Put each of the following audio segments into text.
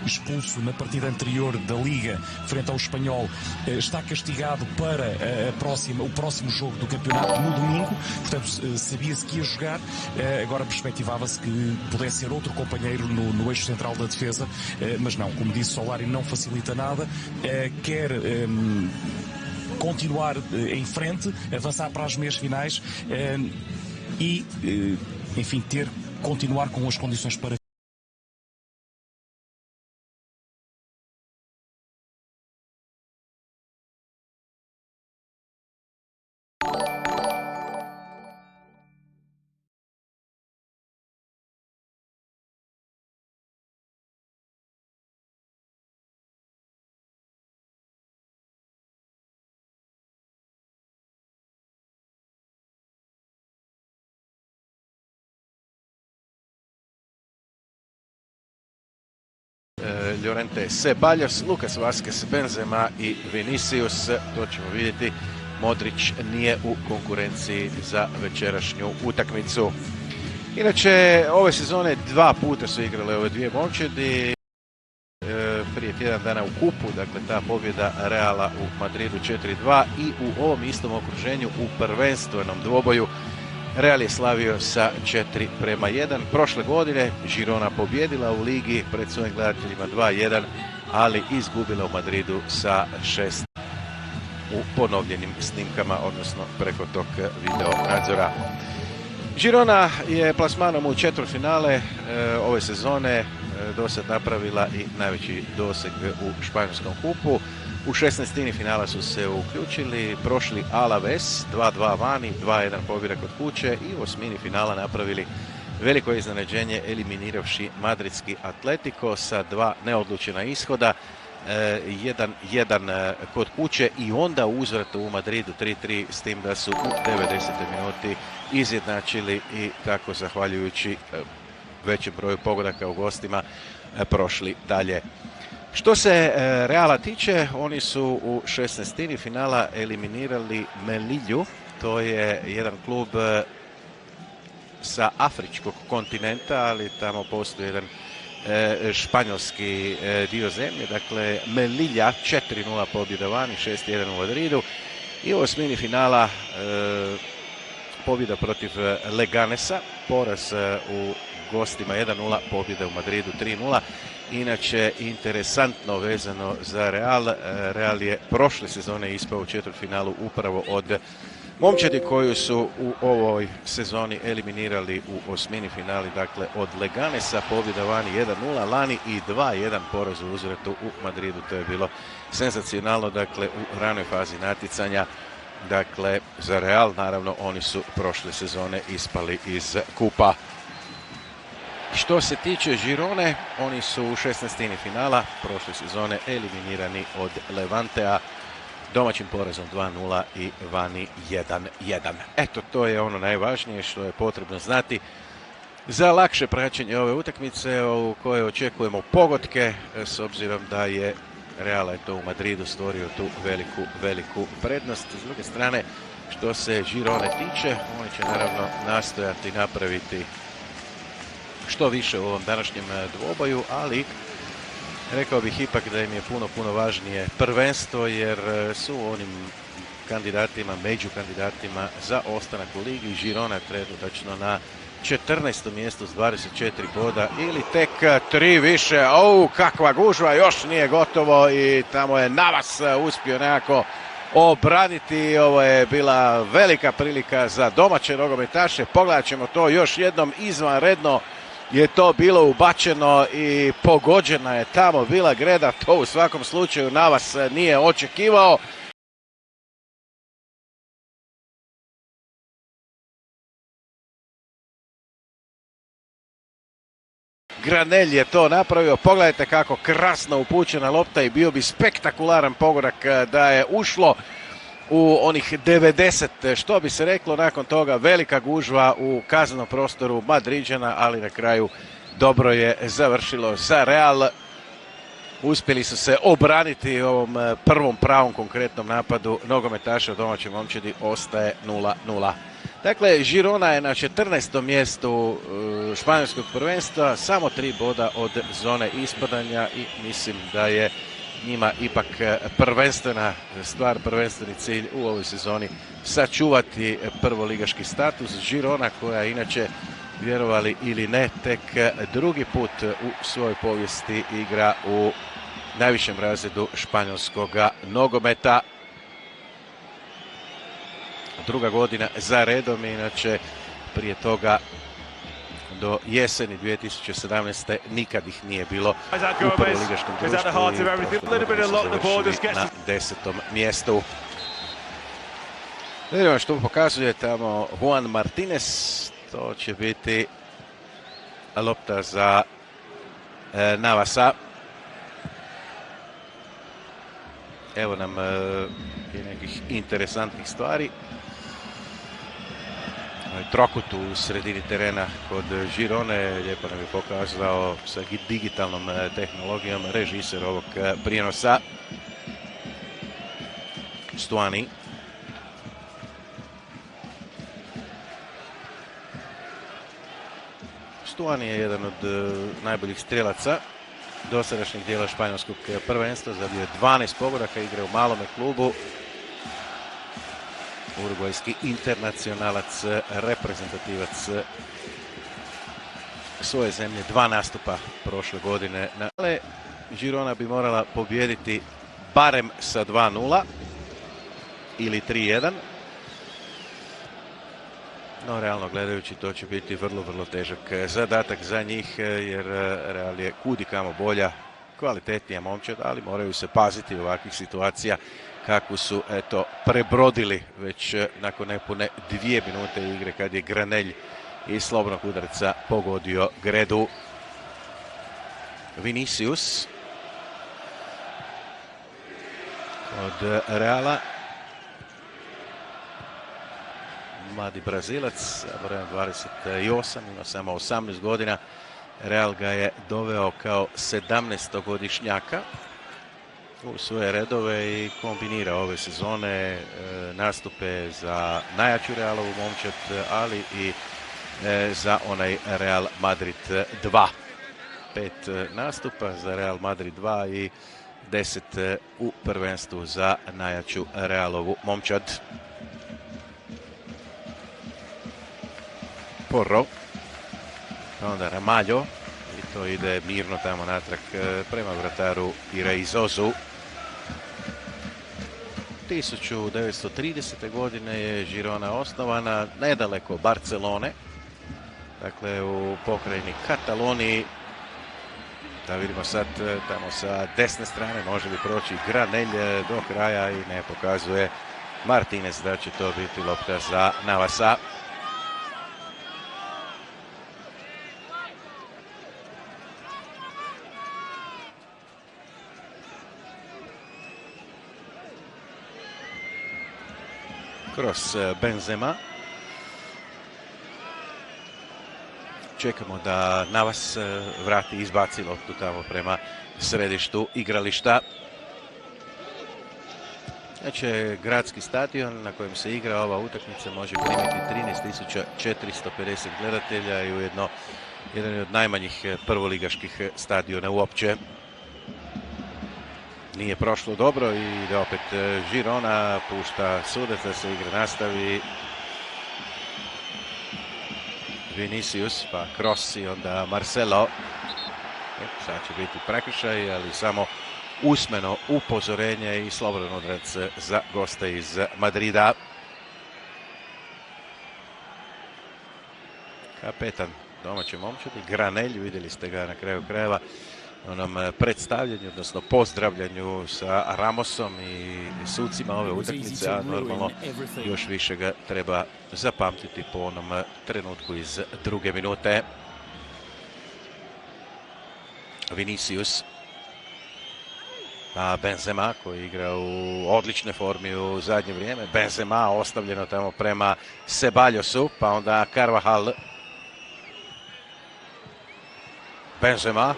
expulso na partida anterior da Liga, frente ao Espanhol, está castigado para o próximo jogo do campeonato no domingo, portanto sabia-se que ia jogar, agora perspectivava-se que pudesse ser outro companheiro no eixo central da defesa, mas não, como disse, Solari não facilita nada, quer continuar em frente, avançar para as meias finais e, enfim, continuar com as condições para Llorente Ceballos, Lucas Vazquez, Benzema i Vinicius, to ćemo vidjeti. Modrić nije u konkurenciji za večerašnju utakmicu. Inače, ove sezone 2 puta su igrale ove dvije momčadi. Prije tjedan dana u kupu, dakle ta pobjeda Reala u Madridu 4-2 i u ovom istom okruženju u prvenstvenom dvoboju Real je slavio sa 4-1. Prošle godine Girona pobjedila u ligi pred svojim gledateljima 2-1, ali izgubila u Madridu sa 6 u ponovljenim snimkama, odnosno preko tog video nadzora. Girona je plasmanom u četvrtfinale ove sezone dosad napravila i najveći doseg u španjolskom kupu. U 16. finala su se uključili, prošli Alaves 2-2 vani, 2-1 pobjeda kod kuće i u 8. finala napravili veliko iznenađenje eliminiravši madridski Atletico sa 2 neodlučena ishoda, 1-1 kod kuće i onda u uzvratu u Madridu 3-3, s tim da su u 90. minuti izjednačili i tako zahvaljujući većem broju pogodaka u gostima prošli dalje. Što se Reala tiče, oni su u 16. finala eliminirali Melilju, to je jedan klub sa afričkog kontinenta, ali tamo postoji jedan španjolski dio zemlje, dakle Melilja 4-0 pobjeda vani, 6-1 u Madridu i u 8. finala pobjeda protiv Leganesa, poraz u gostima 1-0, pobjeda u Madridu 3-0. Inače, interesantno vezano za Real, Real je prošle sezone ispao u četvrtfinalu upravo od momčadi koju su u ovoj sezoni eliminirali u 8. finali, dakle od Leganesa, pobjeda vani 1-0, lani i 2-1 poraz u uzvratu u Madridu. To je bilo senzacionalno, dakle u ranoj fazi natjecanja. Dakle, za Real, naravno, oni su prošle sezone ispali iz kupa. Što se tiče Girone, oni su u 16. finala prošle sezone eliminirani od Levantea domaćim porazom 2-0 i vani 1-1. Eto, to je ono najvažnije što je potrebno znati za lakše praćenje ove utakmice u kojoj očekujemo pogodke, s obzirom da je Real u Madridu stvorio tu veliku prednost. S druge strane, što se Girone tiče, oni će naravno nastojati napraviti što više u ovom današnjem dvoboju, ali rekao bih ipak da im je puno važnije prvenstvo, jer su onim kandidatima, među kandidatima za ostanak u ligi. Girona trenutačno na 14. mjestu s 24 boda ili tek 3 više. Kakva gužva, još nije gotovo i tamo je Navas uspio nekako obraniti. Ovo je bila velika prilika za domaće nogometaše. Pogledat ćemo to još jednom, izvanredno je to bilo ubačeno i pogođena je tamo bila greda. To u svakom slučaju Navas nije očekivao. Granelj je to napravio. Pogledajte kako krasno upućena lopta i bio bi spektakularan pogodak da je ušlo u onih 90, što bi se reklo. Nakon toga velika gužva u kaznenom prostoru Madriđana, ali na kraju dobro je završilo za Real. Uspjeli su se obraniti ovom prvom pravom konkretnom napadu nogometaša domaće momčadi, ostaje 0-0. Dakle, Girona je na 14. mjestu španjolskog prvenstva, samo 3 boda od zone ispadanja i mislim da je njima ipak prvenstvena stvar, prvenstveni cilj u ovoj sezoni sačuvati prvoligaški status. Girona koja inače, vjerovali ili ne, tek drugi put u svojoj povijesti igra u najvišem razredu španjolskog nogometa. Druga godina za redom, inače prije toga do jeseni 2017. nikad ih nije bilo u prvoligaškom društvu i na 10. mjestu. Vidimo što pokazuje tamo Juan Martinez. To će biti lopta za Navasa. Evo nam i nekih interesantnih stvari. Trokut u sredini terena kod Girone, lijepo nam je pokazao sa digitalnom tehnologijom režiser ovog prijenosa, Stuani. Stuani je jedan od najboljih strelaca dosadašnjeg dijela španjolskog prvenstva, zabio je 12 pogodaka, igra u malome klubu. Urugvajski internacionalac, reprezentativac svoje zemlje, 2 nastupa prošle godine. Ale Girona bi morala pobijediti barem sa 2-0 ili 3-1. No, realno gledajući, to će biti vrlo težak zadatak za njih, jer Real je kudikamo bolja, kvalitetnija momčad, ali moraju se paziti ovakvih situacija kakvu su prebrodili već nakon nepune 2 minute igre kad je Granelj iz slobodnog udarca pogodio gredu. Vinicius od Reala. Mladi Brazilac, brojem 28, ima samo 18 godina. Real ga je doveo kao 17-godišnjaka u svoje redove i kombinira ove sezone nastupe za najjaču Realovu momčad, ali i za onaj Real Madrid 2. 5 nastupa za Real Madrid 2 i 10 u prvenstvu za najjaču Realovu momčad. Porro, onda Ramaljo, i to ide mirno tamo natrag prema vrataru Iraizozu. 1930. godine je Girona osnovana nedaleko Barcelone, dakle u pokrajini Kataloniji. Da vidimo sad tamo sa desne strane može li proći Granelj do kraja i ne pokazuje Martinez da će to biti lopta za Navasa. Kroz Benzema. Čekamo da Navas vrati i izbaci loptu tamo prema središtu igrališta. Znači, gradski stadion na kojem se igra ova utakmica može primiti 13.450 gledatelja i ujedno jedan od najmanjih prvoligaških stadiona uopće. Nije prošlo dobro i da opet Girona pušta sudac da se igra nastavi. Vinicius, pa Kroos i onda Marcelo. Sad će biti prekršaj, ali samo usmeno upozorenje i slobodan udarac za goste iz Madrida. Kapetan domaće momčadi, Granelj, vidjeli ste ga na kraju krajeva onom predstavljanju, odnosno pozdravljanju sa Ramosom i sucima ove utakmice, a normalno još više ga treba zapamtiti po onom trenutku iz 2. minute. Vinicius, a Benzema koji igra u odličnoj formi u zadnje vrijeme. Benzema ostavljeno tamo prema Ceballosu, pa onda Carvajal. Benzema,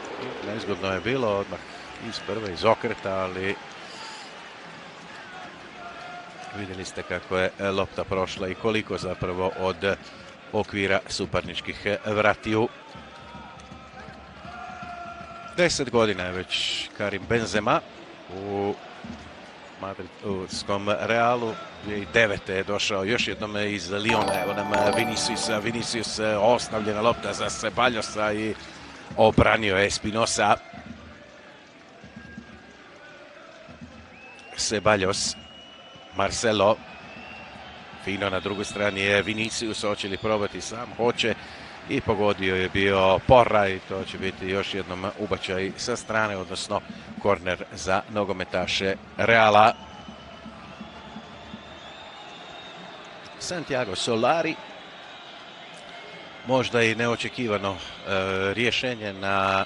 nezgodno je bilo odmah iz prve, iz okreta, ali Vidjeli ste kako je lopta prošla i koliko zapravo od okvira suparničkih vratiju. 10 godina je već Karim Benzema u madridskom Realu. 2009. je došao još jednom iz Liona. Evo nam Vinicius, ostavljena lopta za Ceballosa i obranio je Espinosa. Ceballos, Marcelo, fino na drugoj strani je Vinicius, hoće li probati sam? Hoće i pogodio je bio Porra i to će biti još jednom ubačaj sa strane, odnosno korner za nogometaše Reala. Santiago Solari, možda i neočekivano rješenje na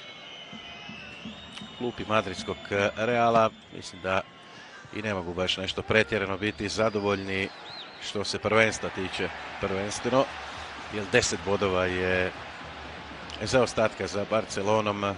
klupi madridskog Reala. Mislim da i ne mogu baš nešto pretjerano biti zadovoljni što se prvenstva tiče prvenstveno, jer 10 bodova je zaostatka za Barcelonom.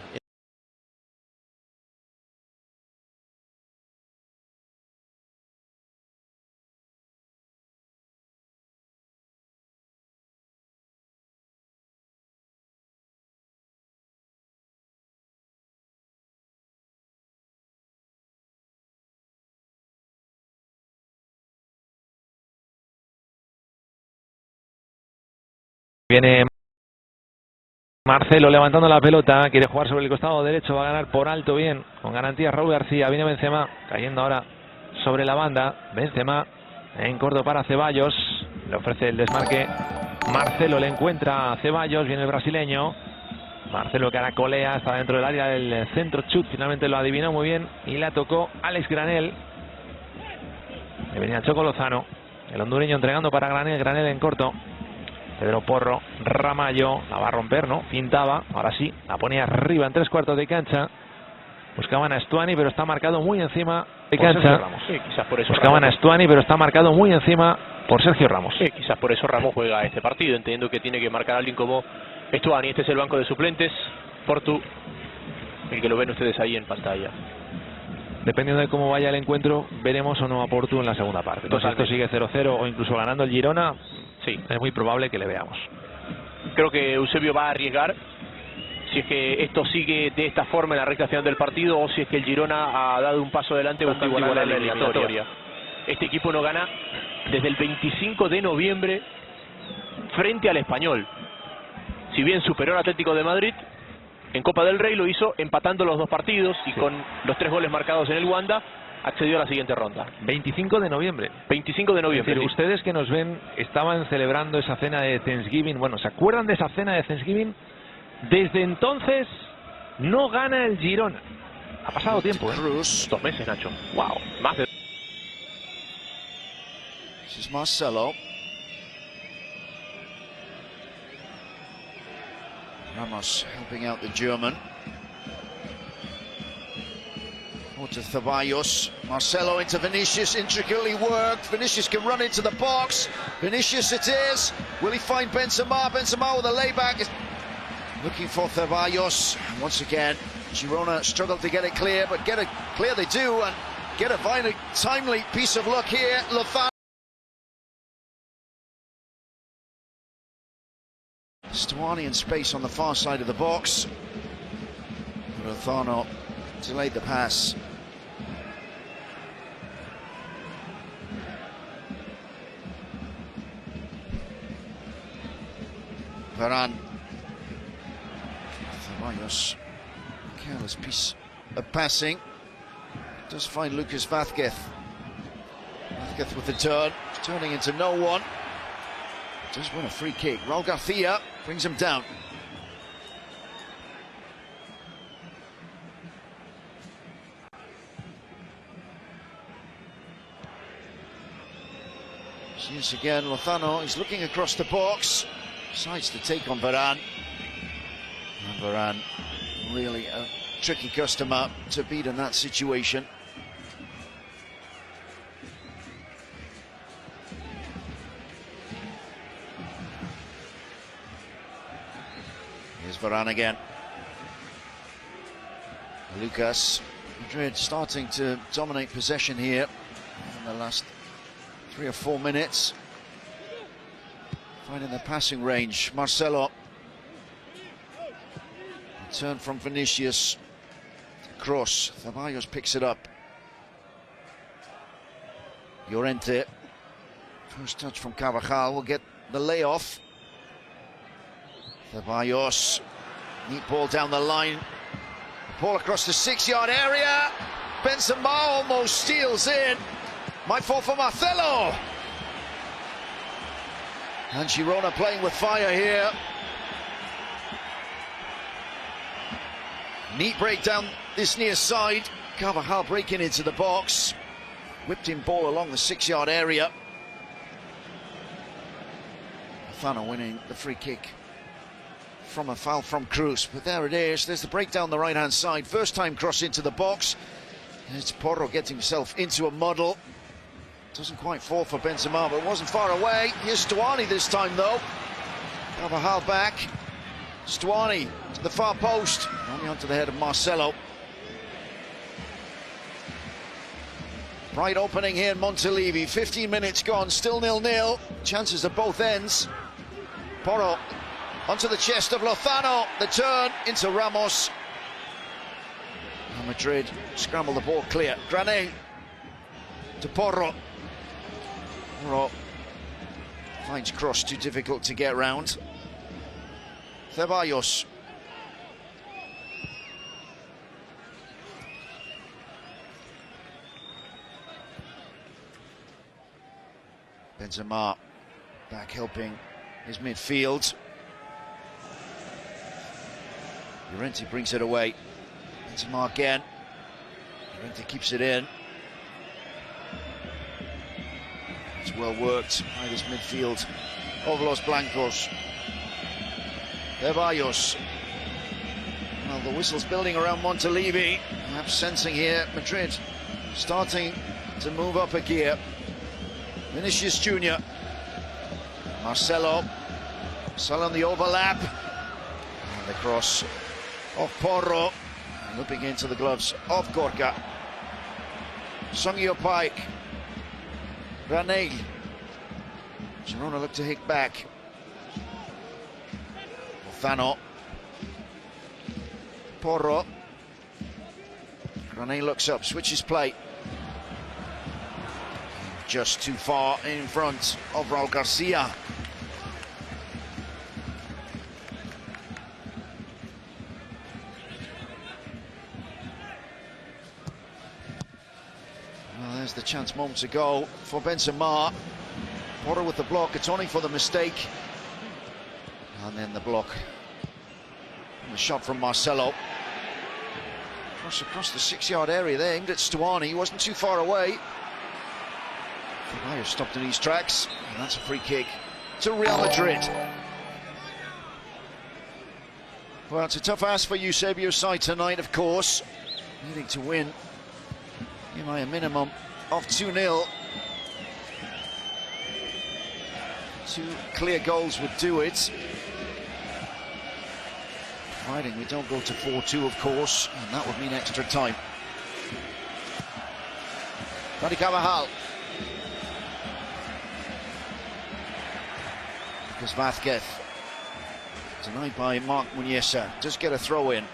Viene Marcelo levantando la pelota, quiere jugar sobre el costado derecho, va a ganar por alto bien, con garantía Raúl García. Viene Benzema, cayendo ahora sobre la banda. Benzema en corto para Ceballos, le ofrece el desmarque. Marcelo le encuentra a Ceballos, viene el brasileño. Marcelo caracolea, está dentro del área del centro. Chut finalmente lo adivinó muy bien y la tocó Alex Granel. Le venía Choco Lozano, el hondureño entregando para Granel, Granel en corto. Pedro Porro, Ramallo, la va a romper, ¿no? Pintaba, ahora sí, la ponía arriba en 3/4 de cancha. Buscaban a Stuani, pero está marcado muy encima de cancha. Sí, quizás por eso Buscaban a Stuani, pero está marcado muy encima por Sergio Ramos. Sí, quizás por eso Ramos juega este partido, entendiendo que tiene que marcar a alguien como Stuani. Este es el banco de suplentes, Portu, el que lo ven ustedes ahí en pantalla. Dependiendo de cómo vaya el encuentro, veremos o no a Portu en la segunda parte. Entonces, si esto sigue 0-0 o incluso ganando el Girona, sí, es muy probable que le veamos. Creo que Eusebio va a arriesgar si es que esto sigue de esta forma en la recta final del partido o si es que el Girona ha dado un paso adelante buscando igualar la eliminatoria. Este equipo no gana desde el 25 de noviembre frente al Español. Si bien superó al Atlético de Madrid, en Copa del Rey lo hizo empatando los dos partidos y con los 3 goles marcados en el Wanda accedió a la siguiente ronda. 25 de noviembre. 25 de noviembre. Es decir, ustedes que nos ven estaban celebrando esa cena de Thanksgiving. Bueno, ¿se acuerdan de esa cena de Thanksgiving? Desde entonces no gana el Girona. Ha pasado tiempo, ¿eh? 2 meses, Nacho. Wow. Más de... This is Marcelo. Ramos helping out the German. To Ceballos, Marcelo into Vinicius, intricately worked. Vinicius can run into the box. Vinicius it is. Will he find Benzema? Benzema with a layback. Looking for Ceballos. And once again, Girona struggled to get it clear, but get it clear they do, and get a finally timely piece of luck here. Lozano. Stuani in space on the far side of the box. Lozano delayed the pass. Varane. Ceballos. Careless piece of passing. Does find Lucas Vázquez. Vázquez with the turn. Turning into no one. Does win a free kick. Raúl García brings him down. Once again, Lozano is looking across the box. Decides to take on Varane. And Varane, really a tricky customer to beat in that situation. Here's Varane again. Lucas. Madrid starting to dominate possession here in the last 3 or 4 minutes. Finding the passing range. Marcelo. Return from Vinicius. Cross. Ceballos picks it up. Llorente. First touch from Carvajal will get the layoff. Ceballos. Neat ball down the line. Ball across the 6-yard area. Benzema almost steals in. Might fall for Marcelo. And Girona playing with fire here. Neat break down this near side. Carvajal breaking into the box. Whipped in ball along the 6-yard area. Lozano winning the free kick from a foul from Cruz. But there it is. There's the break down the right-hand side. First time cross into the box. And it's Porro getting himself into a muddle. Doesn't quite fall for Benzema, but it wasn't far away. Here's Stuani this time, though. Carvajal back. Stuani to the far post. Only onto the head of Marcelo. Bright opening here in Montilivi. 15 minutes gone, still 0-0. Chances at both ends. Porro onto the chest of Lozano. The turn into Ramos. And Madrid scramble the ball clear. Granell to Porro. Porro finds cross too difficult to get round. Ceballos. Benzema back helping his midfield. Llorente brings it away. Benzema again. Llorente keeps it in. It's well worked by this midfield of Los Blancos. Ceballos. Well, the whistle's building around Montilivi. Perhaps sensing here Madrid starting to move up a gear. Vinicius Jr. Marcelo. Marcelo on the overlap. And the cross of Porro. Looping into the gloves of Gorka. Sungyo Pike. Granell. Girona look to hit back. Lozano. Porro. Granell looks up, switches play. Just too far in front of Raul Garcia. Well, there's the chance moments ago for Benzema. Porro with the block, atoning for the mistake. And then the block. And the shot from Marcelo. Across the 6-yard area there, aimed at Stuani. He wasn't too far away. Ceballos stopped in his tracks, and that's a free kick to Real Madrid. Well, it's a tough ask for Eusebio's side tonight, of course. Needing to win by a minimum of 2-0. 2 clear goals would do it. Providing we don't go to 4-2, of course, and that would mean extra time. Dani Carvajal. Lucas Vázquez. Denied by Marc Muniesa. Does get a throw in.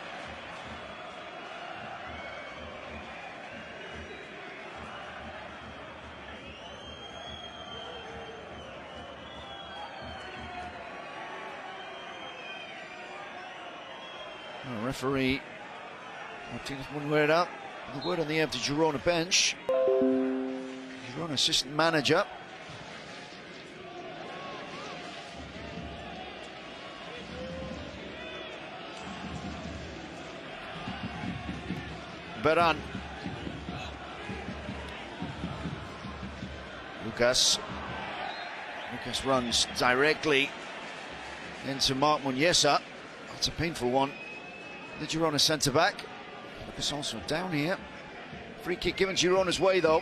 Referee Martinez Munguera, the word on the empty Girona bench. Girona assistant manager. Beran. Lucas runs directly into Marc Muniesa. That's a painful one. The Girona centre-back. Lucas also down here. Free kick given Girona's way, though.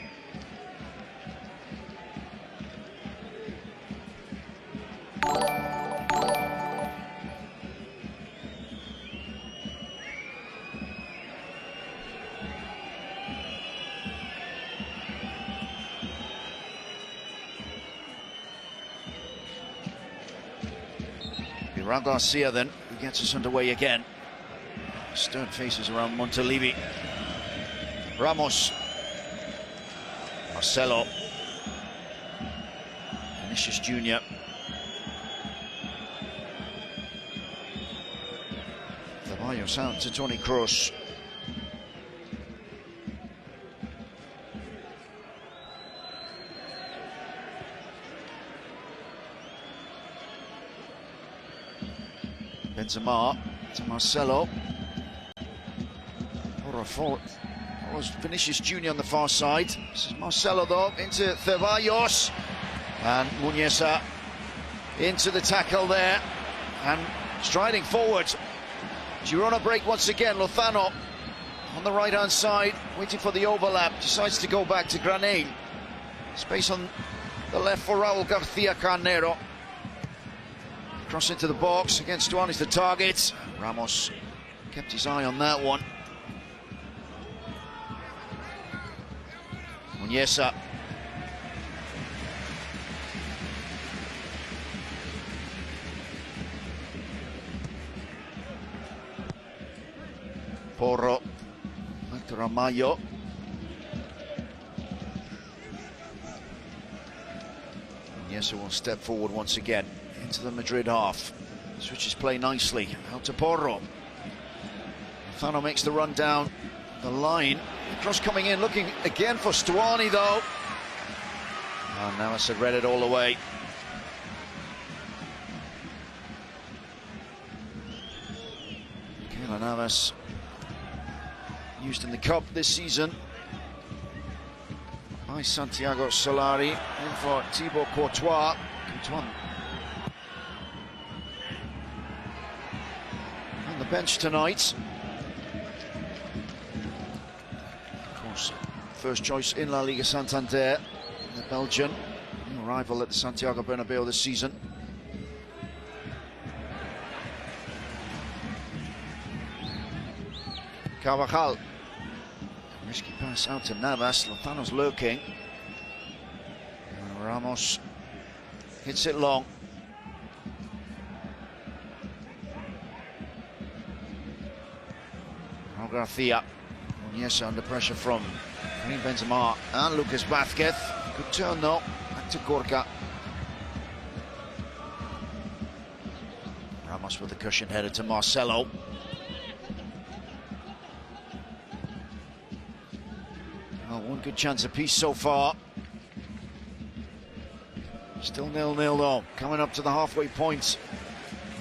Raul Garcia then, who gets us underway again. Stern faces around Montalivi. Ramos. Marcelo. Vinicius Jr. Ceballos out to Toni Kroos. Benzema to Marcelo. Follows Vinicius Jr. on the far side. This is Marcelo though, into Ceballos. And Muñesa into the tackle there. And striding forward. Girona break once again. Lozano on the right hand side, waiting for the overlap. Decides to go back to Granate. Space on the left for Raul Garcia Carnero. Cross into the box against Stuani's the target. Ramos kept his eye on that one. Muñesa. Porro. Back to Ramallo. Muñesa will step forward once again into the Madrid half. Switches play nicely. Out to Porro. Lozano makes the run down the line. Cross coming in, looking again for Stuani though. And Navas had read it all the way. Keylor Navas, used in the Cup this season by Santiago Solari. In for Thibaut Courtois. On the bench tonight. First choice in La Liga Santander, the Belgian, new rival at the Santiago Bernabeu this season. Carvajal, risky pass out to Navas. Lozano's lurking. And Ramos hits it long. Raul Garcia. Muñesa under pressure from Karim Benzema and Lucas Vázquez. Good turn though, back to Gorka. Ramos with the cushion headed to Marcelo. Well, one good chance apiece so far. Still 0-0 though, coming up to the halfway point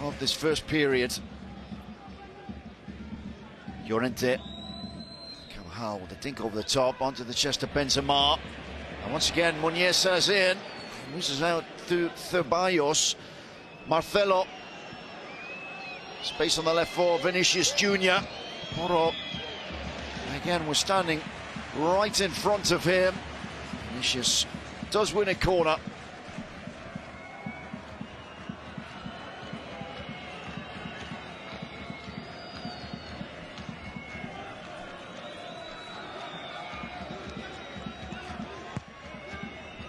of this first period. Llorente. With a dink over the top onto the chest of Benzema, and once again Muñesa's in, loses out to Ceballos. Marcelo, space on the left for Vinicius Jr. Porro, again we're standing right in front of him. Vinicius does win a corner.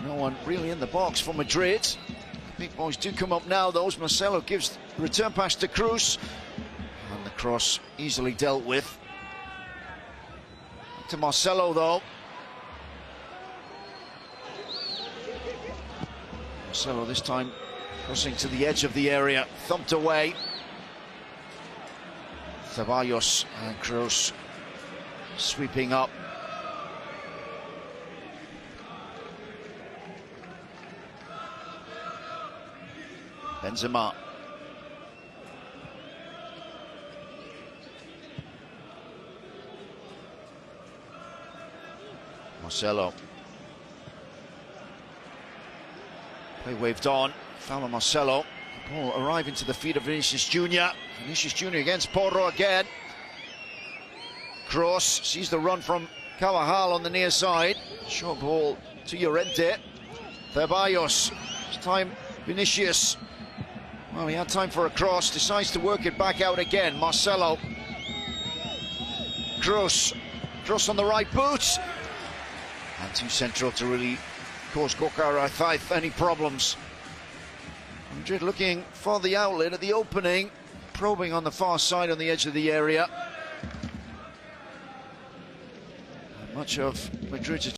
No one really in the box for Madrid. The big boys do come up now, though. Marcelo gives the return pass to Kroos. And the cross easily dealt with. To Marcelo, though. Marcelo this time crossing to the edge of the area. Thumped away. Ceballos and Kroos sweeping up. Benzema. Marcelo. Play waved on. Foul on Marcelo. The ball arriving to the feet of Vinicius Jr. Vinicius Jr. against Porro again. Kroos sees the run from Carvajal on the near side. Short ball to Llorente. Ceballos. This time Vinicius. Well, he had time for a cross, decides to work it back out again. Marcelo. Kroos. Kroos on the right boot. And too central to really cause Gokar Athaith any problems. Madrid looking for the outlet at the opening, probing on the far side on the edge of the area. Much of Madrid's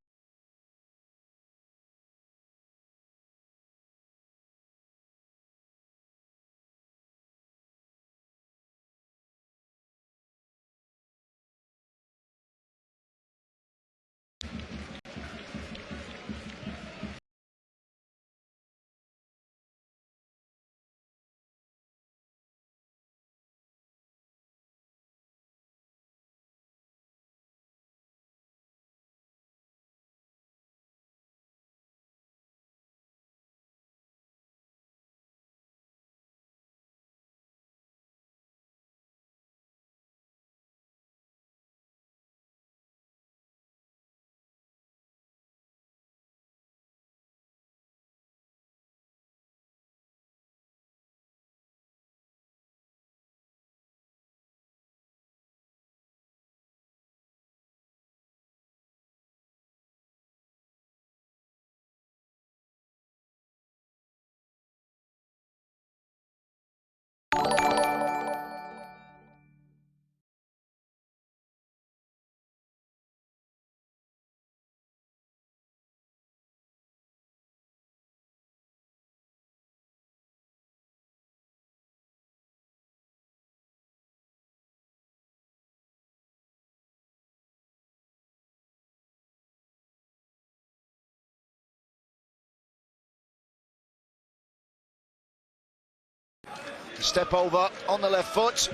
step over on the left foot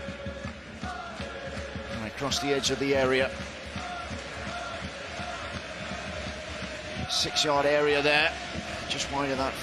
and across the edge of the area. 6-yard area there, just wide of that.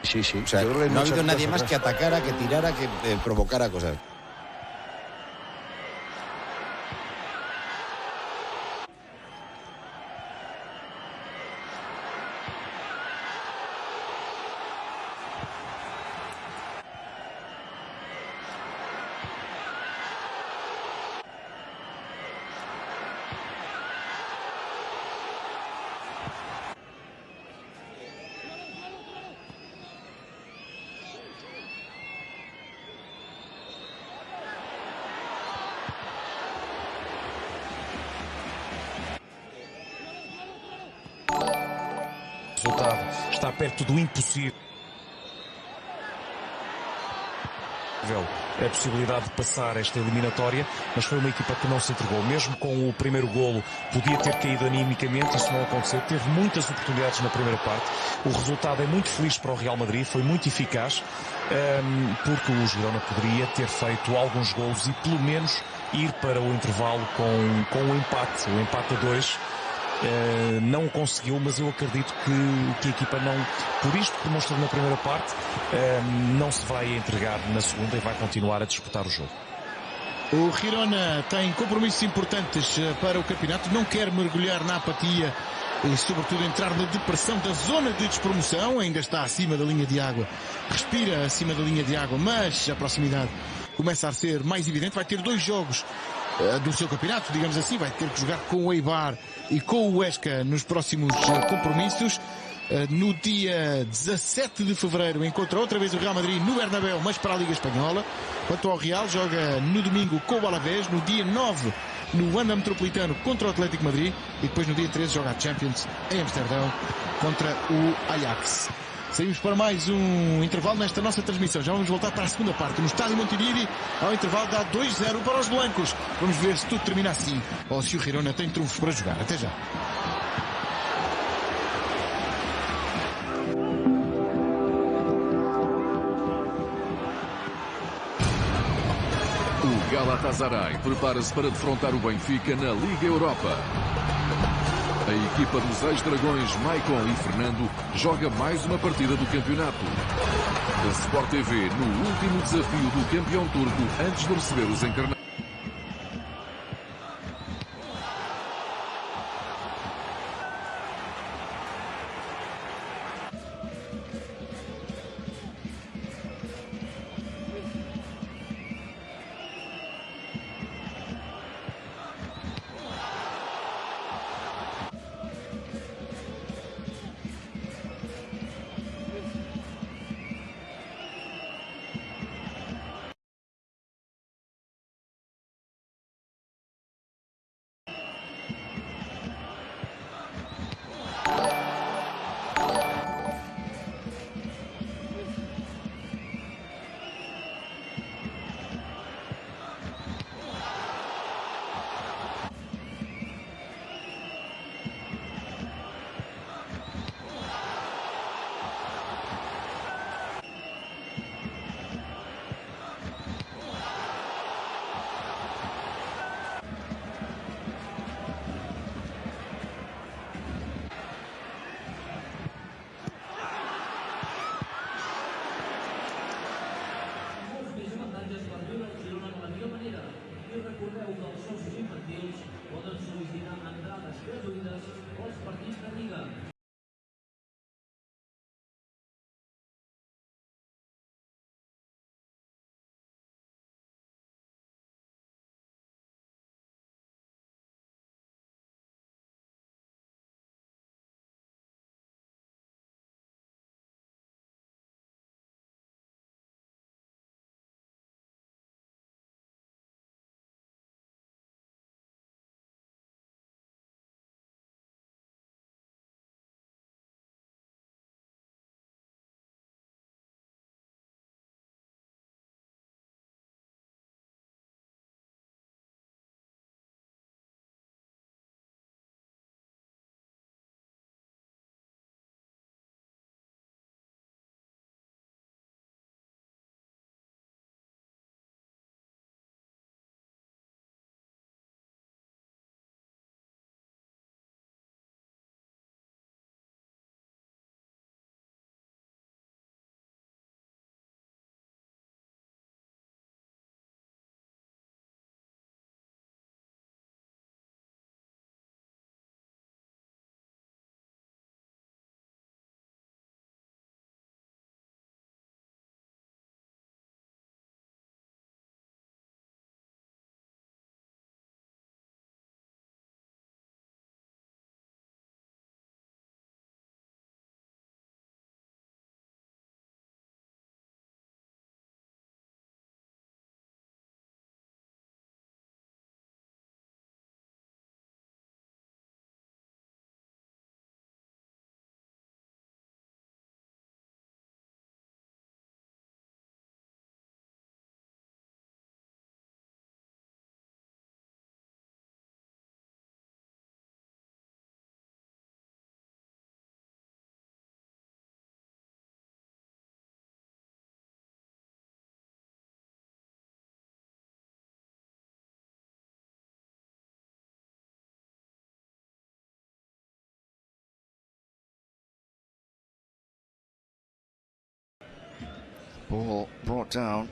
Sí, sí. O sea, Yo creo que hay no ha muchas habido nadie dudas más atrás. que atacara, que tirara, que provocara cosas. O resultado está perto do impossível. A possibilidade de passar esta eliminatória, mas foi uma equipa que não se entregou. Mesmo com o primeiro golo, podia ter caído animicamente, isso não aconteceu. Teve muitas oportunidades na primeira parte. O resultado é muito feliz para o Real Madrid, foi muito eficaz, porque o Girona poderia ter feito alguns golos e pelo menos ir para o intervalo com o empate a 2. Não conseguiu, mas eu acredito que a equipa não, por isto que demonstrou na primeira parte, não se vai entregar na segunda e vai continuar a disputar o jogo. O Girona tem compromissos importantes para o campeonato, não quer mergulhar na apatia e sobretudo entrar na depressão da zona de despromoção, ainda está acima da linha de água, respira acima da linha de água, mas a proximidade começa a ser mais evidente. Vai ter 2 jogos do seu campeonato, digamos assim, vai ter que jogar com o Eibar e com o Huesca nos próximos compromissos. No dia 17 de fevereiro encontra outra vez o Real Madrid no Bernabéu, mas para a Liga Espanhola. Quanto ao Real, joga no domingo com o Alavés, no dia 9 no Wanda Metropolitano contra o Atlético Madrid e depois no dia 13 joga a Champions em Amsterdão contra o Ajax. Saímos para mais um intervalo nesta nossa transmissão. Já vamos voltar para a segunda parte. No estádio Montilivi, ao intervalo dá 2-0 para os blancos. Vamos ver se tudo termina assim ou se o Girona tem trunfos para jogar. Até já. O Galatasaray prepara-se para defrontar o Benfica na Liga Europa. A equipa dos ex-dragões Maicon e Fernando joga mais uma partida do campeonato. A Sport TV no último desafio do campeão turco antes de receber os encarnados. poden sol·licitar entrades gratuïtes als partits de Lliga. Ball brought down.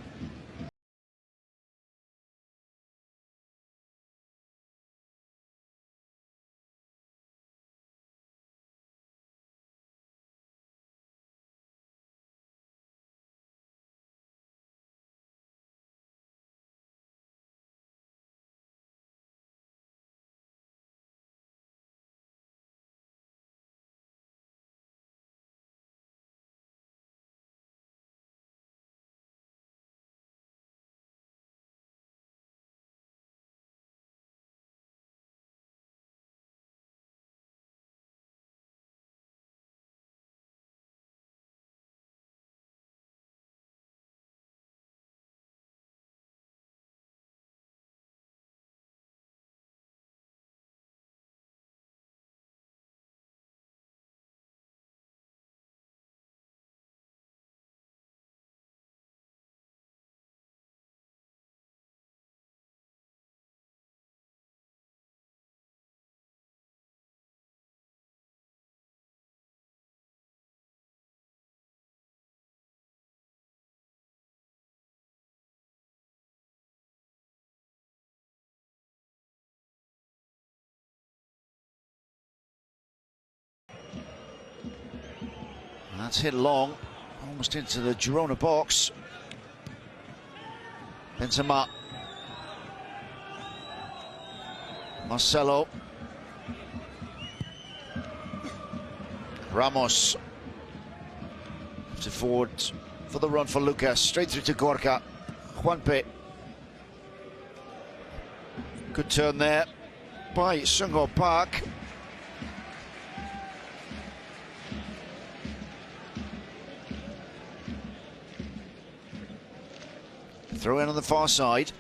That's hit long, almost into the Girona box. Benzema. Marcelo. Ramos. To forward for the run for Lucas. Straight through to Gorka. Juanpe. Good turn there by Sungo Park. Throw in on the far side.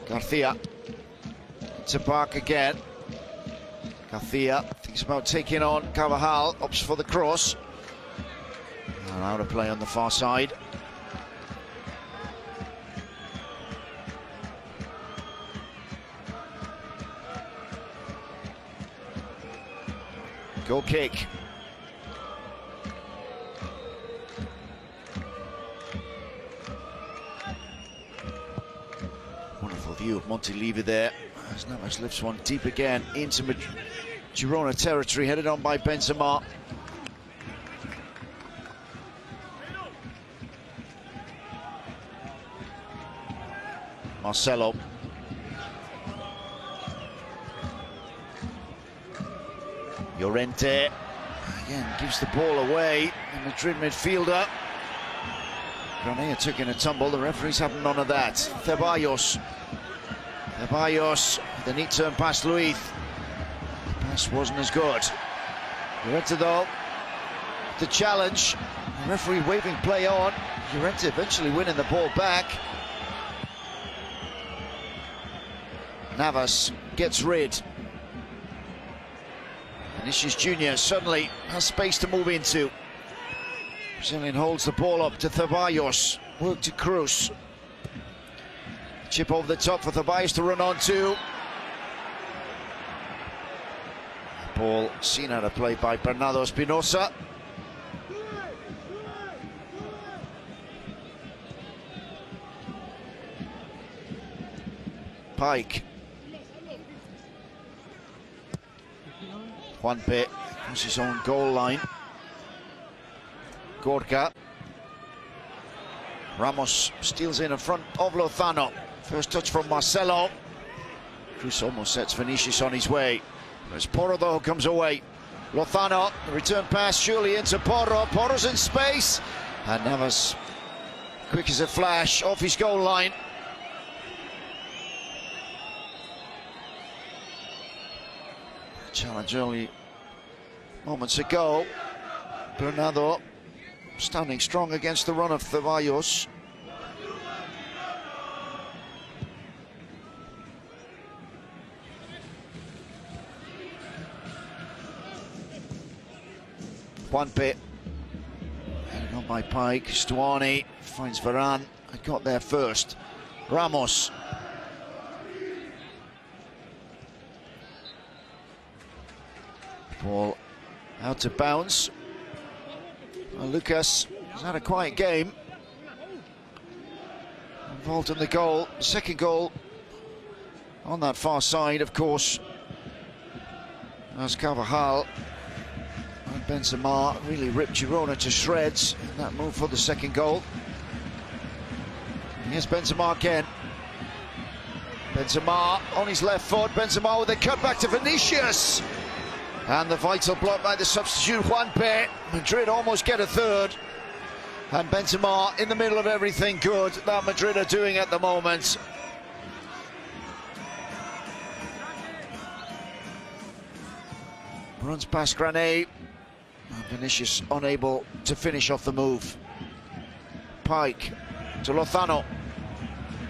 Garcia to Park again. Garcia thinks about taking on Carvajal, opts for the cross. And out of play on the far side. Goal kick. Wonderful view of Montilivi there. As Navas lifts one deep again into Girona territory, headed on by Benzema. Marcelo. Llorente again gives the ball away. The Madrid midfielder. Granada took in a tumble. The referees haven't none of that. Ceballos. Ceballos, the neat turn past Luiz. The pass wasn't as good. Llorente though, the challenge. The referee waving play on. Llorente eventually winning the ball back. Navas gets rid. Vinicius Jr. suddenly has space to move into. Brazilian holds the ball up to Ceballos. Work to Cruz. Chip over the top for Ceballos to run on to. Ball seen out of play by Bernardo Espinosa. Pike. Juanpe across his own goal line. Gorka. Ramos steals in front of Lozano. First touch from Marcelo. Cruz almost sets Vinicius on his way. As Porro though comes away. Lozano, the return pass surely into Porro. Porro's in space. And Navas, quick as a flash, off his goal line. Challenge early moments ago. Bernardo standing strong against the run of Ceballos. Juanpe headed on by Pike. Stuani finds Varane. I got there first. Ramos. Ball out to bounce. Lucas He's had a quiet game. Involved in the goal. Second goal on that far side, of course, as Carvajal and Benzema really ripped Girona to shreds in that move for the second goal. Here's Benzema again. Benzema on his left foot. Benzema with a cut back to Vinicius. And the vital block by the substitute Juanpe. Madrid almost get a third. And Benzema in the middle of everything good that Madrid are doing at the moment. Runs past Granay. And Vinicius unable to finish off the move. Pike to Lozano.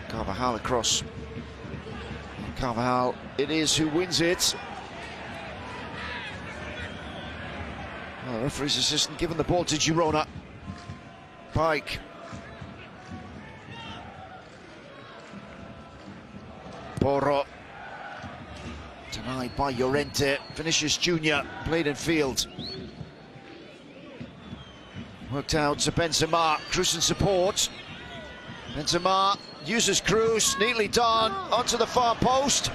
Carvajal across. Carvajal it is who wins it. Well, the referee's assistant giving the ball to Girona. Pike. Porro. Denied by Llorente. Vinicius Jr. played in field. Worked out to Benzema. Cruz in support. Benzema uses Cruz, neatly done, onto the far post.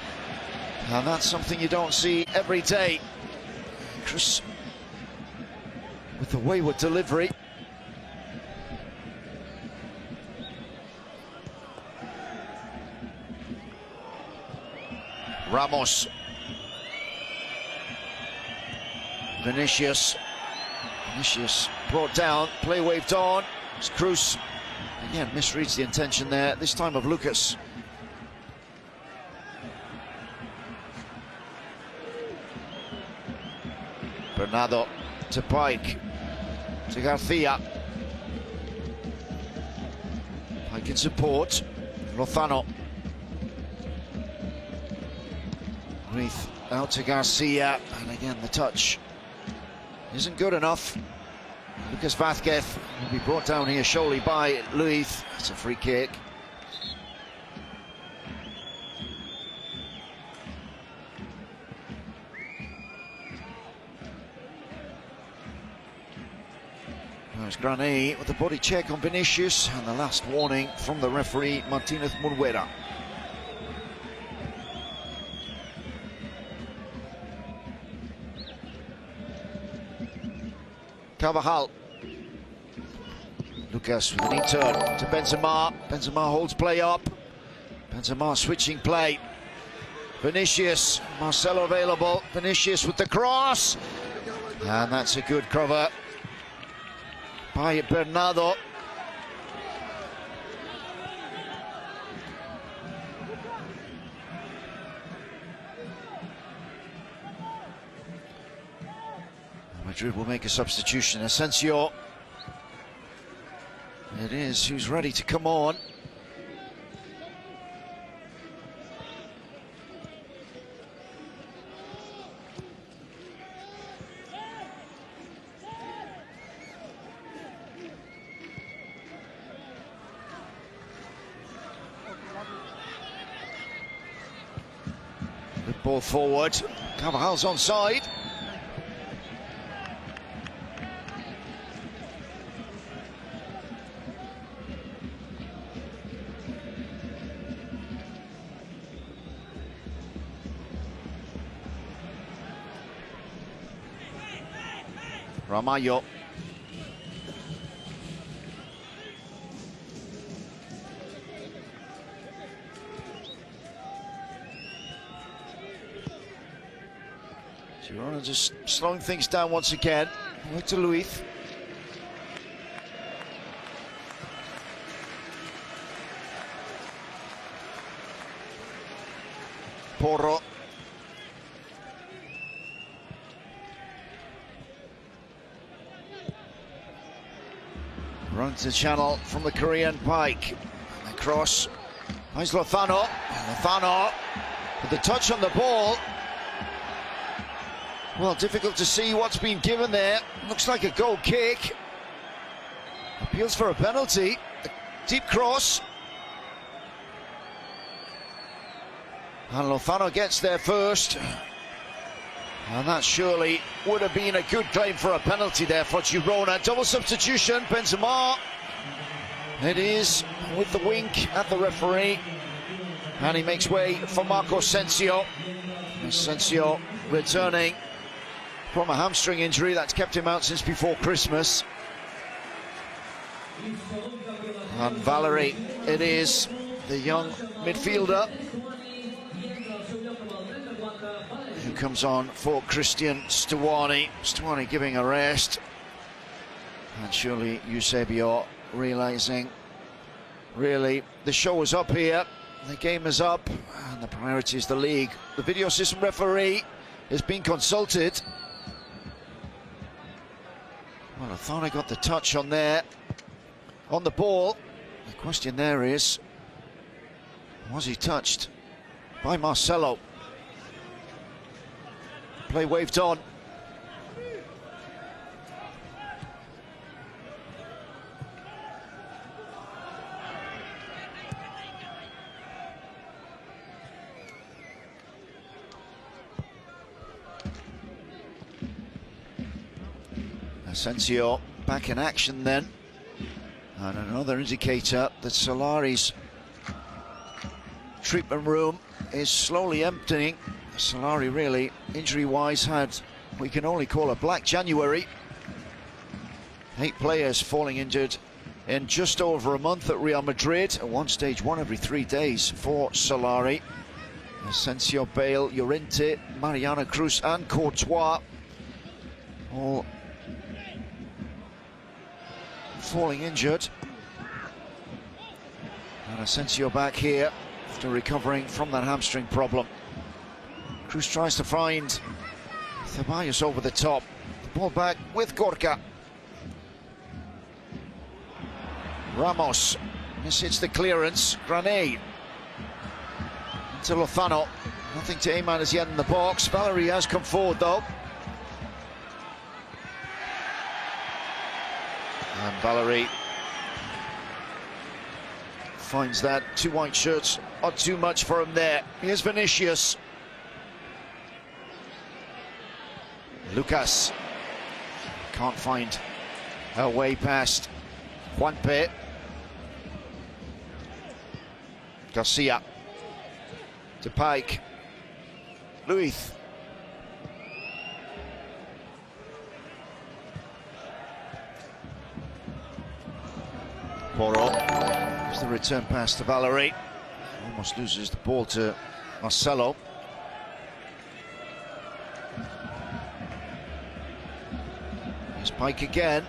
And that's something you don't see every day. Cruz with the wayward delivery. Ramos. Vinicius brought down, play waved on. It's Cruz. Again, misreads the intention there, this time of Lucas. Bernardo to Pike. To Garcia. Pike in support. Lozano. Reith out to Garcia, and again the touch isn't good enough. Lucas Vázquez will be brought down here surely by Luiz. It's a free kick. There's Granay with the body check on Vinicius, and the last warning from the referee Martinez Munuera. Carvajal. Lucas with a neat turn to Benzema. Benzema holds play up. Benzema switching play. Vinicius. Marcelo available. Vinicius with the cross. And that's a good cover by Bernardo. Madrid will make a substitution. Asensio. It is who's ready to come on. Good ball forward. Carvajal's onside. Ramallo. Girona just slowing things down once again. Back to Luiz. Porro. Runs the channel from the Korean Pike. And the cross. Nice Lozano. Lozano with the touch on the ball. Well, difficult to see what's been given there. Looks like a goal kick. Appeals for a penalty. A deep cross. And Lozano gets there first. And that surely would have been a good claim for a penalty there for Girona. Double substitution, Benzema. It is with the wink at the referee. And he makes way for Marco Asensio. Asensio returning from a hamstring injury that's kept him out since before Christmas. And Valery, it is, the young midfielder, who comes on for Christian Stuani. Stuani giving a rest. And surely Eusebio realising, really, the show is up here, the game is up, and the priority is the league. The video system referee has been consulted. Well, I thought I got the touch on there, on the ball. The question there is, was he touched by Marcelo? Play waved on. Asensio back in action then. And another indicator that Solari's treatment room is slowly emptying. Solari really, injury-wise, had we can only call a black January. 8 players falling injured in just over a month at Real Madrid. At one stage, 1 every 3 days for Solari. Asensio, Bale, Llorente, Mariano Cruz and Courtois all falling injured. And Asensio back here after recovering from that hamstring problem. Cruz tries to find Ceballos over the top. The ball back with Gorka. Ramos. This hits the clearance. Granay. To Lozano. Nothing to aim at as yet in the box. Valery has come forward though. And Valery finds that 2 white shirts are too much for him there. Here's Vinicius. Lucas can't find a way past Juanpe. Garcia to Pike. Luis. Porro. There's the return pass to Valery. Almost loses the ball to Marcelo. Here's Pike again.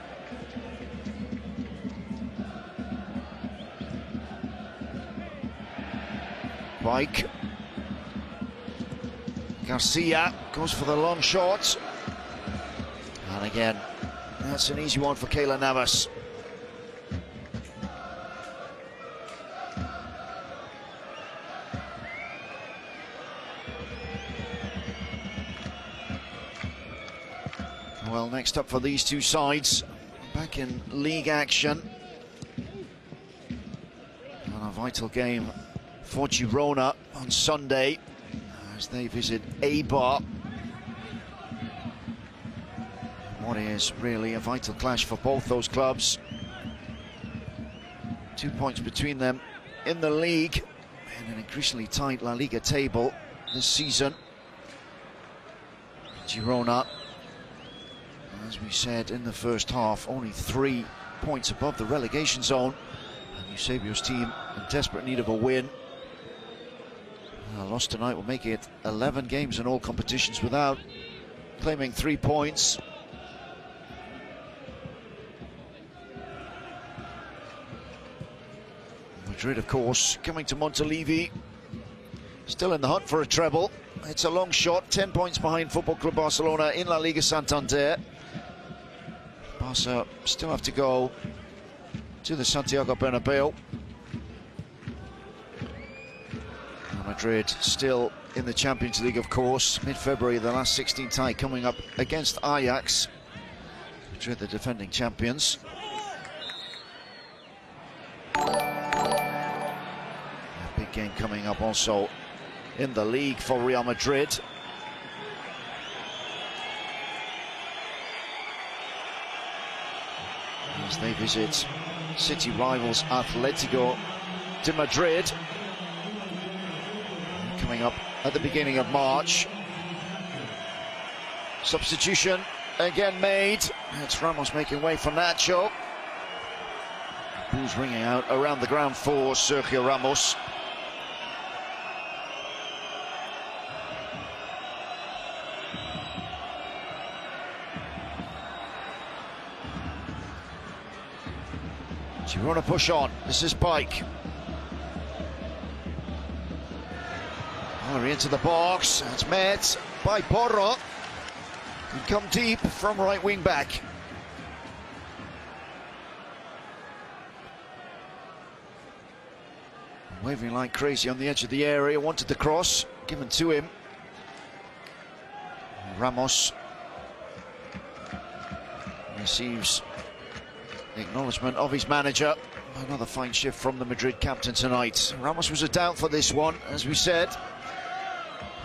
Pike. Garcia goes for the long shot. And again, that's an easy one for Keylor Navas. Well, next up for these two sides, back in league action. And a vital game for Girona on Sunday as they visit Eibar. What is really a vital clash for both those clubs. 2 points between them in the league and an increasingly tight La Liga table this season. Girona, as we said in the first half, only 3 points above the relegation zone. And Eusebio's team in desperate need of a win. A loss tonight will make it 11 games in all competitions without claiming 3 points. Madrid, of course, coming to Montilivi, still in the hunt for a treble. It's a long shot, 10 points behind Football Club Barcelona in La Liga Santander. Barca still have to go to the Santiago Bernabeu. Madrid still in the Champions League, of course. Mid-February, the last 16 tie coming up against Ajax. Madrid, the defending champions. A big game coming up also in the league for Real Madrid. as they visit city rivals Atletico de Madrid, coming up at the beginning of March. Substitution again made. It's Ramos making way for Nacho. Who's ringing out around the ground for Sergio Ramos. Girona push on. This is Pike. Into the box. It's met by Porro. Can come deep from right wing back. Waving like crazy on the edge of the area. Wanted the cross given to him. Ramos receives the acknowledgement of his manager. Another fine shift from the Madrid captain tonight. Ramos was a doubt for this one, as we said.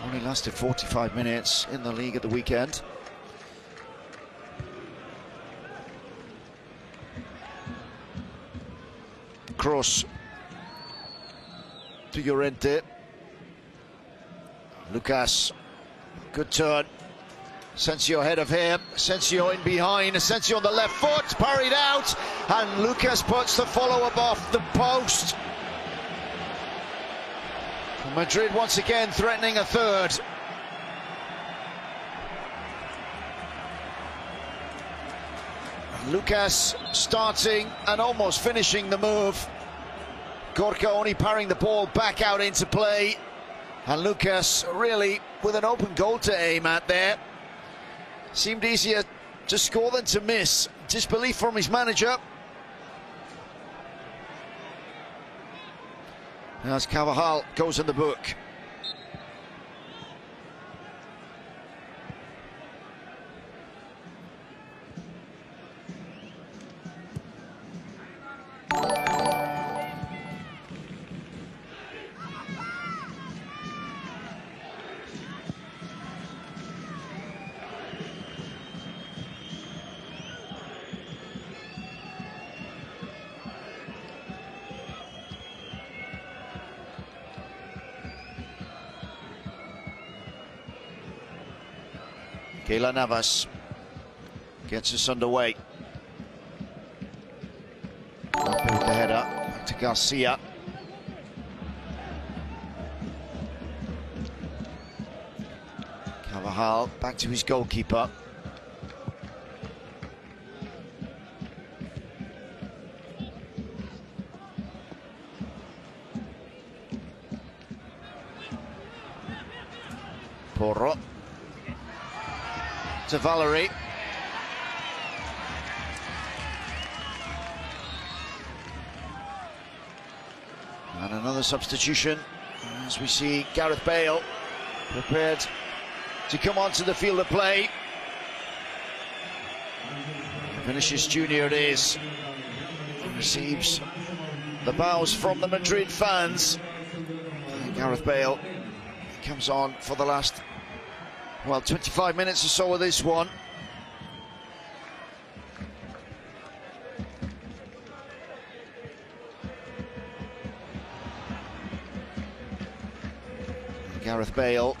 Only lasted 45 minutes in the league at the weekend. Cross to Llorente. Lucas, good turn. Asensio ahead of him. Asensio in behind. Asensio on the left foot, parried out, and Lucas puts the follow-up off the post. Madrid once again threatening a third. Lucas starting and almost finishing the move. Gorka only parrying the ball back out into play. And Lucas really with an open goal to aim at there. Seemed easier to score than to miss. Disbelief from his manager. As Carvajal goes in the book. Keylor Navas gets us underway. Up with the header, back to Garcia. Carvajal back to his goalkeeper. Porro. To Valerie. And another substitution as we see Gareth Bale prepared to come onto the field of play. Vinicius Junior it is. Receives the bows from the Madrid fans. And Gareth Bale comes on for the last 25 minutes or so of this one. Gareth Bale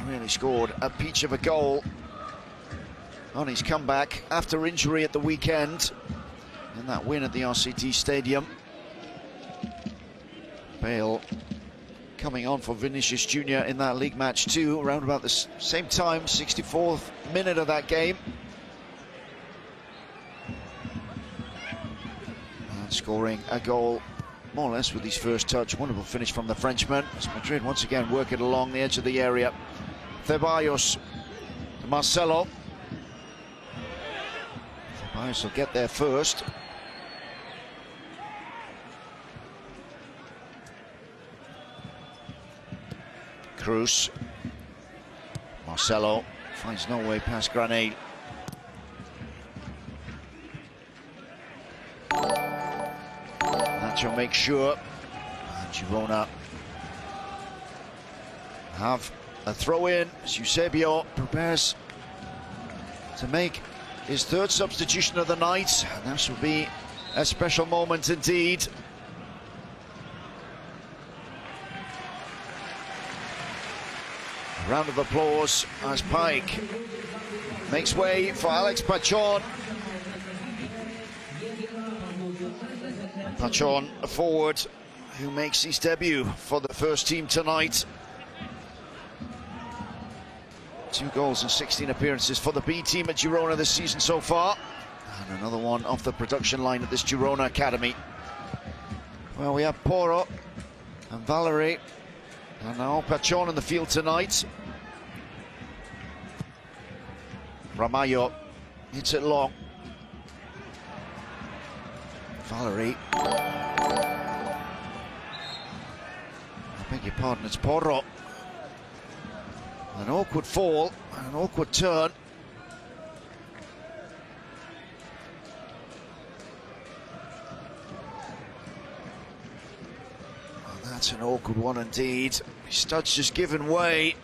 really scored a peach of a goal on his comeback after injury at the weekend in that win at the RCT Stadium. Bale coming on for Vinicius Junior in that league match too, around about the same time, 64th minute of that game. And scoring a goal more or less with his first touch. Wonderful finish from the Frenchman as Madrid once again work it along the edge of the area. Ceballos to Marcelo. Ceballos will get there first. Cruz. Marcelo finds no way past Granade. Nacho makes sure. And Girona have a throw in as Eusebio prepares to make his third substitution of the night, and this will be a special moment indeed. Round of applause as Pike makes way for Alex Pachon. Pachon, a forward who makes his debut for the first team tonight. 2 goals and 16 appearances for the B team at Girona this season so far. And another one off the production line at this Girona Academy. Well, we have Porro and Valerie. And now Pachon in the field tonight. Ramallo hits it long. Valerie. I beg your pardon, it's Porro. An awkward fall, an awkward turn. Oh, that's an awkward one indeed. His stud's just given way.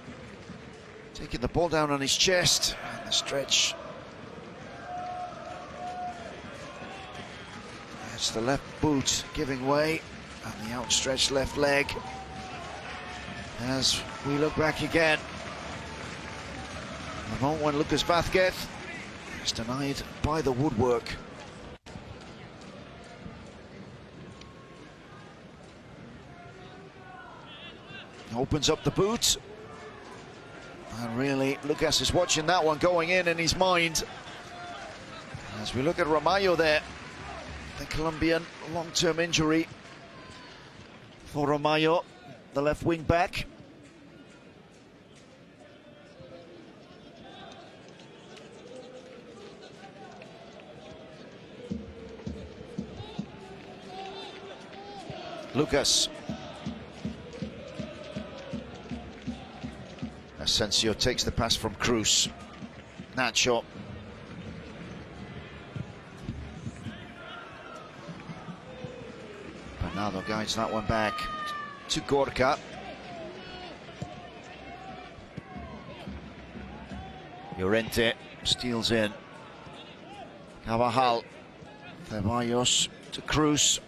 Taking the ball down on his chest. And the stretch. That's the left boot giving way. And the outstretched left leg. As we look back again. The moment when Lucas Vázquez is denied by the woodwork. Opens up the boot. And really, Lucas is watching that one going in his mind. As we look at Ramallo there, the Colombian long-term injury for Ramallo, the left wing back. Lucas. Asensio takes the pass from Cruz. Nacho. Bernardo guides that one back to Gorka. Llorente steals in. Carvajal. Ceballos to Cruz.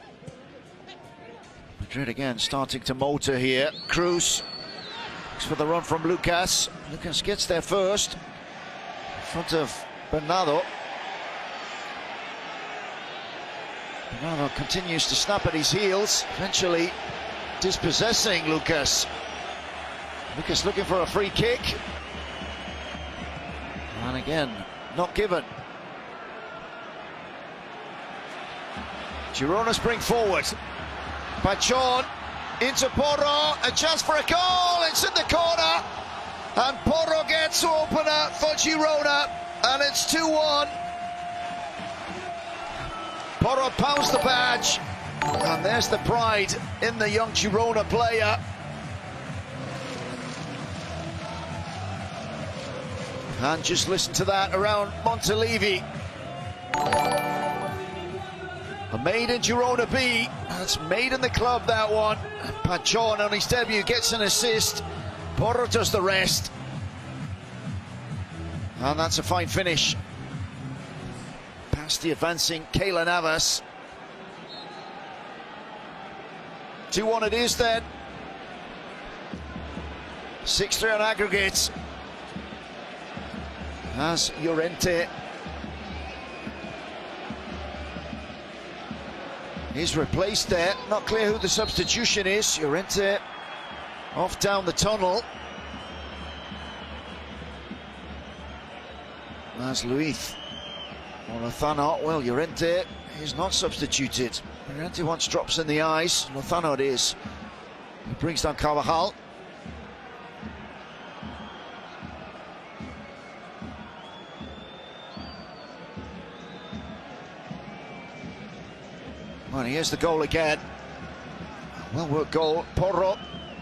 Madrid again starting to motor here. Cruz looks for the run from Lucas. Lucas gets there first in front of Bernardo. Bernardo continues to snap at his heels, eventually dispossessing Lucas. Lucas looking for a free kick. And again, not given. Girona spring forward. Pachon into Porro, a chance for a goal, it's in the corner, and Porro gets to open up for Girona, and it's 2-1. Porro pounds the badge, and there's the pride in the young Girona player. And just listen to that around Montelivi. A made in Girona B, that's made in the club, that one. Pachon on his debut gets an assist. Porro does the rest. And that's a fine finish. Past the advancing Keylor Navas. 2-1 it is then. 6-3 on aggregates. As Llorente is replaced there. Not clear who the substitution is. Llorente off down the tunnel. As Luis or Lozano. Well, Llorente is not substituted. Llorente once drops in the eyes. Lozano it is. He brings down Carvajal. Well, here's the goal again. Well worked goal. Porro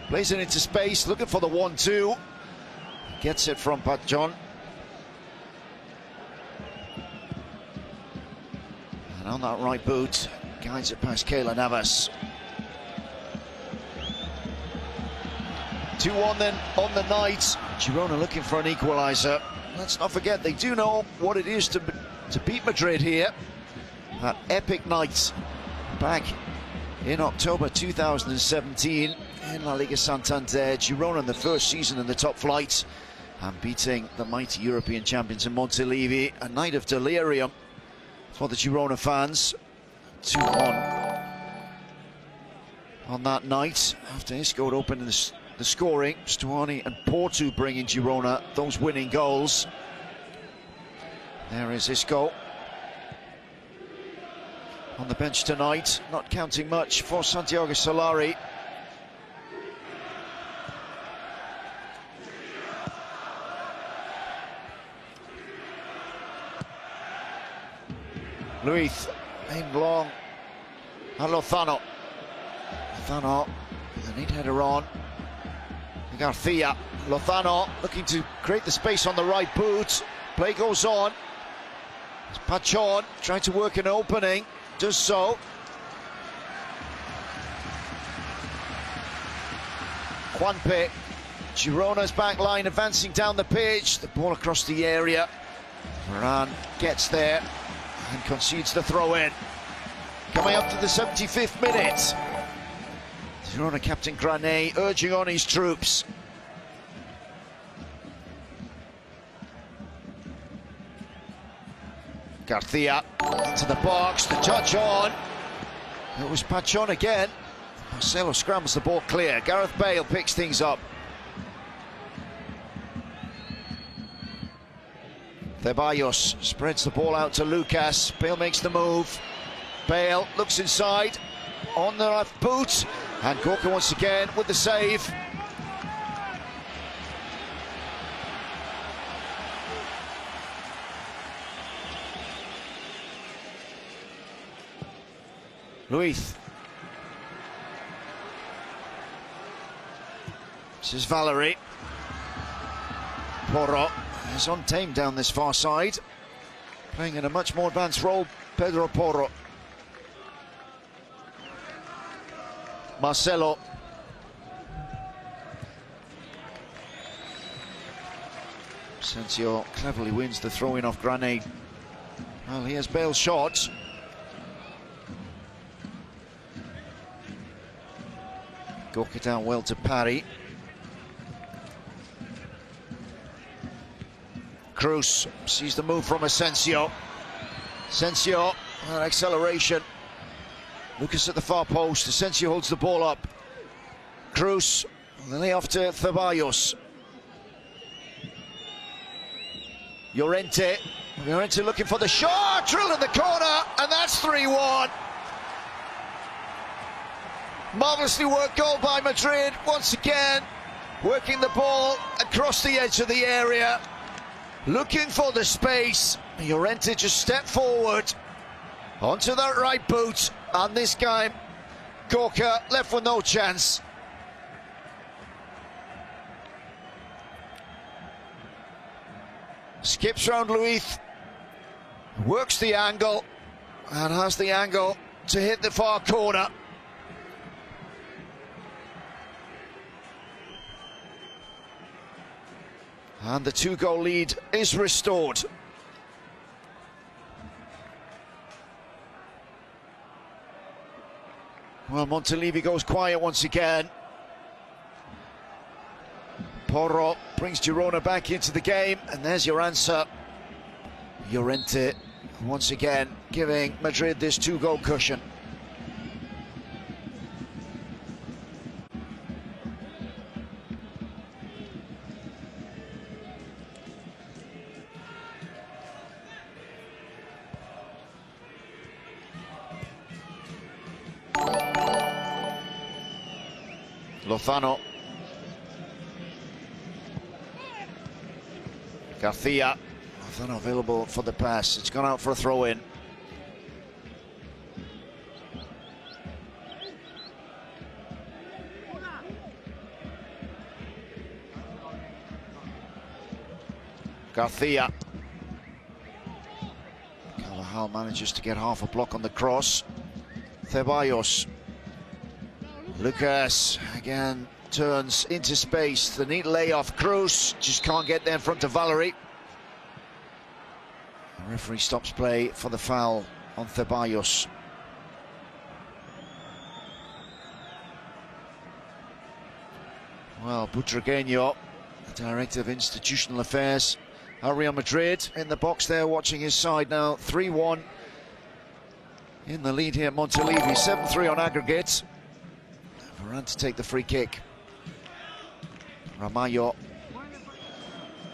plays it into space, looking for the 1-2. Gets it from Pachon. And on that right boot, guides it past Keylor Navas. 2-1 then on the night. Girona looking for an equaliser. Let's not forget, they do know what it is to to beat Madrid here. That epic night back in October 2017 in La Liga Santander. Girona in the first season in the top flight and beating the mighty European champions in Montilivi. A night of delirium for the Girona fans. 2-1 on that night after Isco had opened the scoring. Stuani and Porto bringing Girona those winning goals. There is Isco on the bench tonight, not counting much for Santiago Solari. Luiz aimed long at Lozano. Lozano with a neat header on. Garcia. Lozano looking to create the space on the right boot. Play goes on. It's Pachon trying to work an opening. Does so. Juanpe. Girona's back line advancing down the pitch. The ball across the area. Varane gets there and concedes the throw in. Coming up to the 75th minute. Girona captain Granet urging on his troops. Garcia into the box, the touch on. It was Pachon again. Marcelo scrambles the ball clear. Gareth Bale picks things up. Ceballos spreads the ball out to Lucas. Bale makes the move. Bale looks inside on the left boot. And Gorka once again with the save. Luiz. This is Valerie. Porro is untamed down this far side. Playing in a much more advanced role, Pedro Porro. Marcelo. Asensio cleverly wins the throw-in off Granet. Well, here's Bale's shot. Gorka down well to parry. Cruz sees the move from Asensio. Asensio, acceleration. Lucas at the far post. Asensio holds the ball up. Cruz, then they off to Ceballos. Llorente looking for the shot. Drill in the corner, and that's 3-1. Marvellously worked goal by Madrid once again, working the ball across the edge of the area, looking for the space. Llorente just stepped forward onto that right boot, and this time Gorka left with no chance. Skips round Luiz, works the angle, and has the angle to hit the far corner. And the 2-goal lead is restored. Well, Montilivi goes quiet once again. Porro brings Girona back into the game, and there's your answer. Llorente once again giving Madrid this 2-goal cushion. Lozano. Garcia. Lozano available for the pass. It's gone out for a throw-in. Garcia. Carvajal manages to get half a block on the cross. Ceballos. Lucas again turns into space. The neat layoff. Cruz just can't get there in front of Valerie. Referee stops play for the foul on Ceballos. Well, Butragueño, the Director of Institutional Affairs, Real Madrid in the box there, watching his side now. 3-1 in the lead here, Montilivi. 7-3 on aggregate. Varane to take the free kick. Ramallo.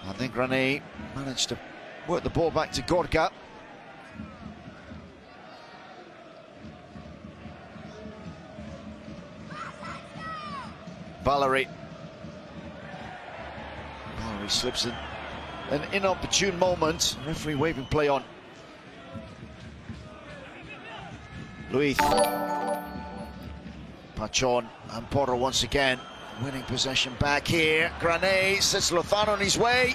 And then Granay managed to work the ball back to Gorka. Valerie slips in an inopportune moment. Referee waving play on. Luis. Pachon and Porro once again winning possession back here. Granay sets Lozano on his way.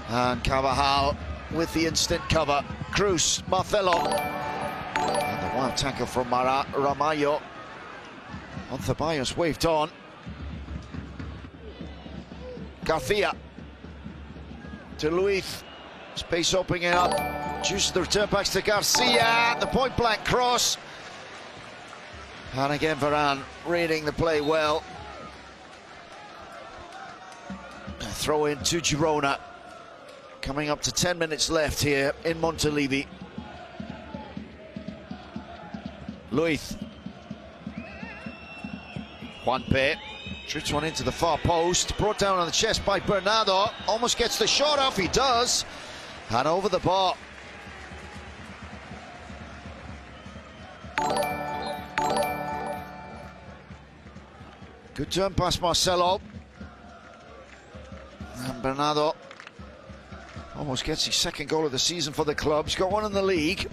And Carvajal with the instant cover. Cruz, Marcelo. And the wild tackle from Ramallo. On Ceballos, waved on. Garcia to Luis. Space opening up. Juices the return backs to Garcia. The point blank cross. And again, Varane reading the play well. A throw in to Girona. Coming up to 10 minutes left here in Montilivi. Luis. Juanpe. Shoots one into the far post, brought down on the chest by Bernardo, almost gets the shot off, he does, and over the bar. Good turn past Marcelo. And Bernardo almost gets his second goal of the season for the club. He's got one in the league.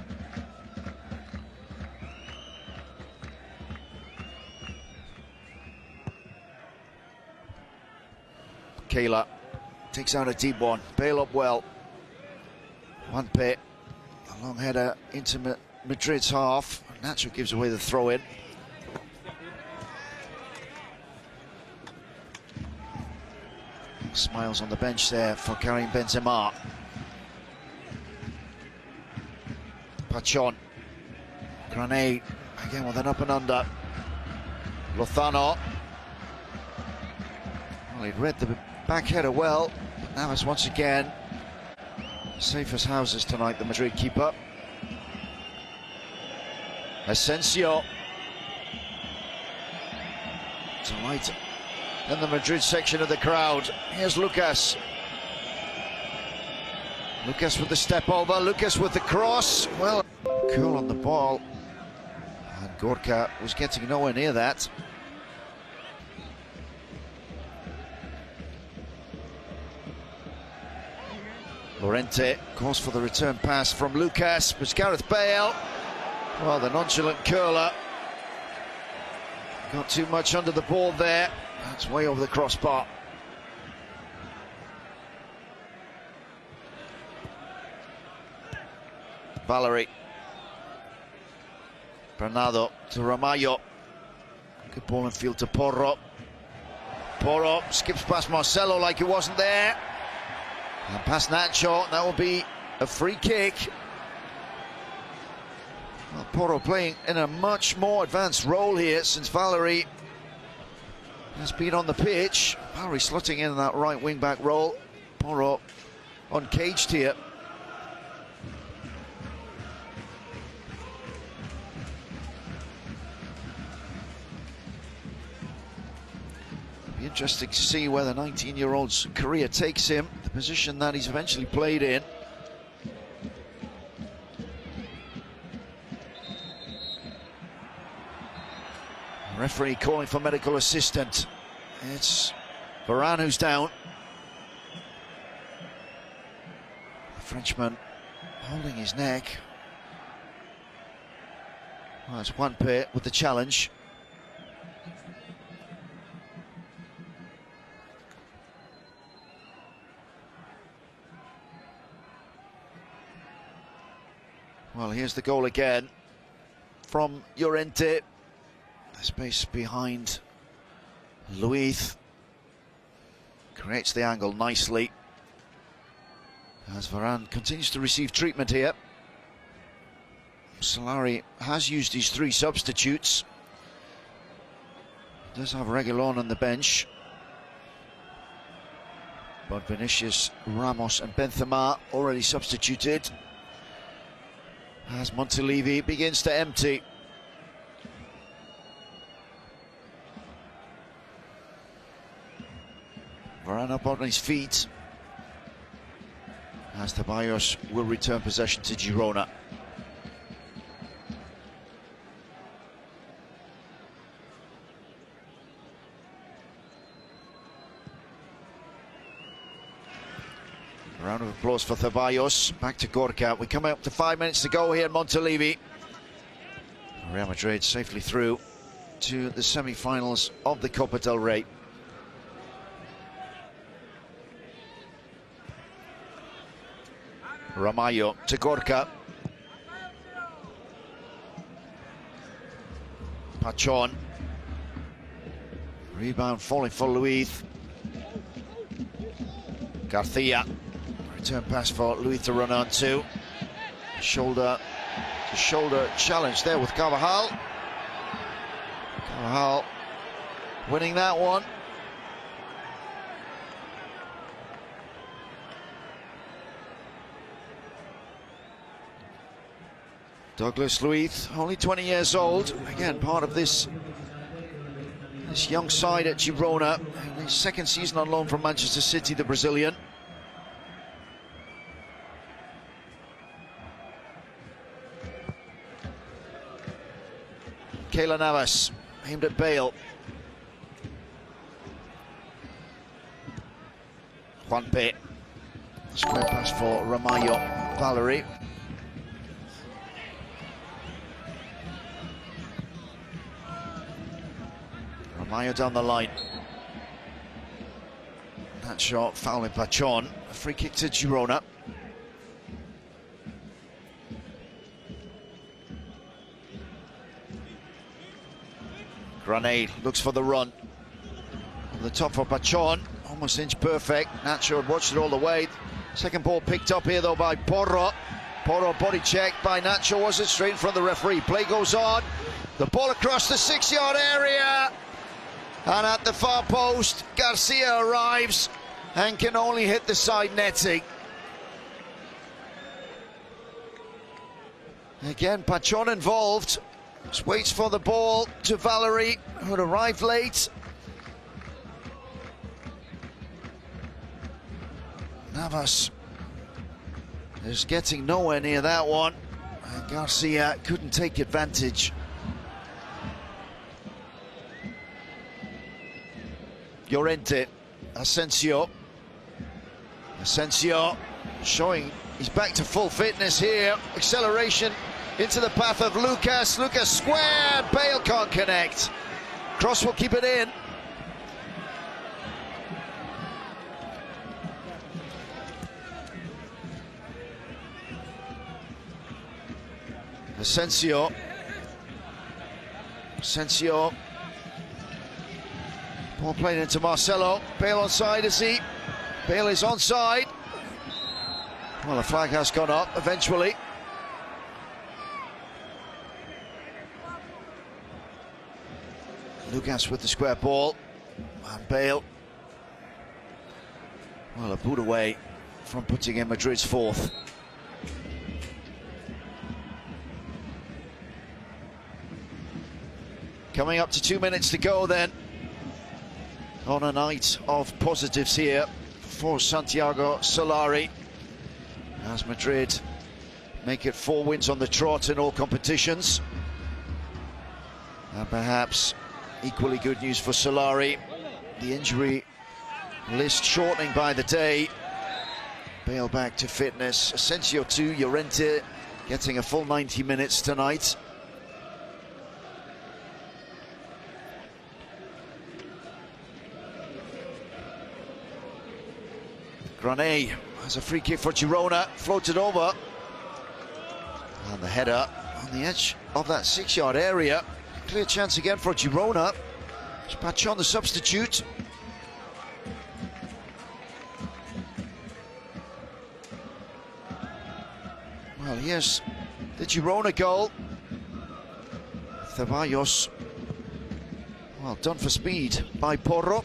Kayla takes out a deep one. Bail up well. Juanpe, a long header into Madrid's half. Nacho gives away the throw in. Smiles on the bench there for Karim Benzema. Pachon. Granay again with an up and under. Lozano. Well, he'd read the back header well. Navas once again safe as houses tonight, the Madrid keeper. Asensio. Tonight in the Madrid section of the crowd. Here's Lucas. Lucas with the step over. Lucas with the cross. Well, cool on the ball. And Gorka was getting nowhere near that. Llorente calls for the return pass from Lucas, but Gareth Bale, well, the nonchalant curler got too much under the ball there. That's way over the crossbar. Valerie. Bernardo to Ramallo. Good ball in field to Porro. Porro skips past Marcelo like he wasn't there. And past Nacho, that will be a free kick. Well, Porro playing in a much more advanced role here since Valerie has been on the pitch. Valerie slotting in that right wing-back role. Porro uncaged here. Be interesting to see where the 19-year-old's career takes him, the position that he's eventually played in. Referee calling for medical assistant. It's Varane who's down. The Frenchman holding his neck. Well, it's Juanpe with the challenge. Well, here's the goal again from Llorente. The space behind Luis creates the angle nicely. As Varane continues to receive treatment here. Solari has used his 3 substitutes. Does have Reguilón on the bench. But Vinicius, Ramos and Benzema already substituted. As Montilivi begins to empty. Varane up on his feet. As Ceballos will return possession to Girona. A round of applause for Ceballos. Back to Gorka. We come up to 5 minutes to go here in Montilivi. Real Madrid safely through to the semi-finals of the Copa del Rey. Ramallo to Gorka. Pachon. Rebound falling for Luiz. Garcia. Return pass for Luiz to run on to. Shoulder to shoulder challenge there with Carvajal. Carvajal winning that one. Douglas Luiz, only 20 years old, again part of this young side at Girona. His second season on loan from Manchester City, the Brazilian. Keylor Navas, aimed at Bale. Juanpe, square pass for Ramallo, Valery. Ramallo down the line. That shot fouling Pachon. A free kick to Girona. Granade looks for the run. On the top for Pachon. Almost inch perfect. Nacho had watched it all the way. Second ball picked up here though by Porro. Porro body checked by Nacho. Was it straight in front of the referee? Play goes on. The ball across the 6-yard area. And at the far post, Garcia arrives and can only hit the side netting. Again, Pachon involved. Just waits for the ball to Valery, who had arrived late. Navas is getting nowhere near that one. And Garcia couldn't take advantage. Llorente, Asensio showing he's back to full fitness here. Acceleration into the path of Lucas. Lucas square. Bale can't connect. Cross will keep it in. Asensio. Ball played into Marcelo. Bale onside, is he? Bale is onside. Well, the flag has gone up eventually. Lucas with the square ball. And Bale, well, a boot away from putting in Madrid's fourth. Coming up to 2 minutes to go then. On a night of positives here for Santiago Solari, as Madrid make it 4 wins on the trot in all competitions. And perhaps equally good news for Solari, the injury list shortening by the day. Bale back to fitness. Asensio too. Llorente getting a full 90 minutes tonight. Granade has a free kick for Girona, floated over. And the header on the edge of that 6-yard area. Clear chance again for Girona. Pachon the substitute. Well, here's the Girona goal. Ceballos. Well, done for speed by Porro.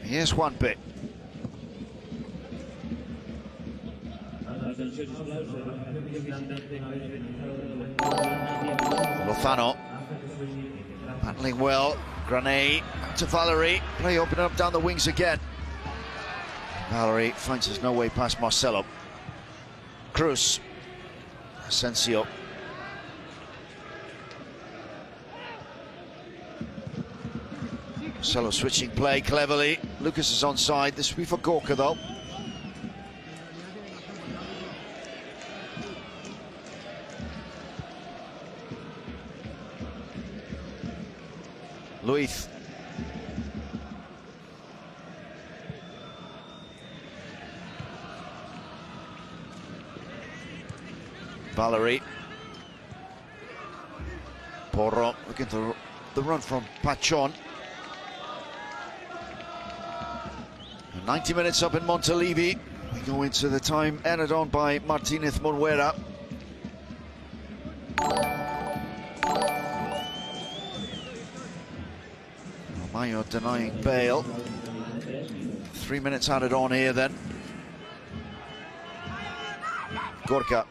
Here's Juanpe. Lozano. Handling well. Granay to Valery. Play opening up down the wings again. Valery finds there's no way past Marcelo. Cruz. Asensio. Marcelo switching play cleverly. Lucas is onside. This will be for Gorka though. Luiz. Valery. Porro looking to the run from Pachon. 90 minutes up in Montilivi. We go into the time added on by Martinez Monuera. Mayo denying bail. 3 minutes added on here then. Gorka.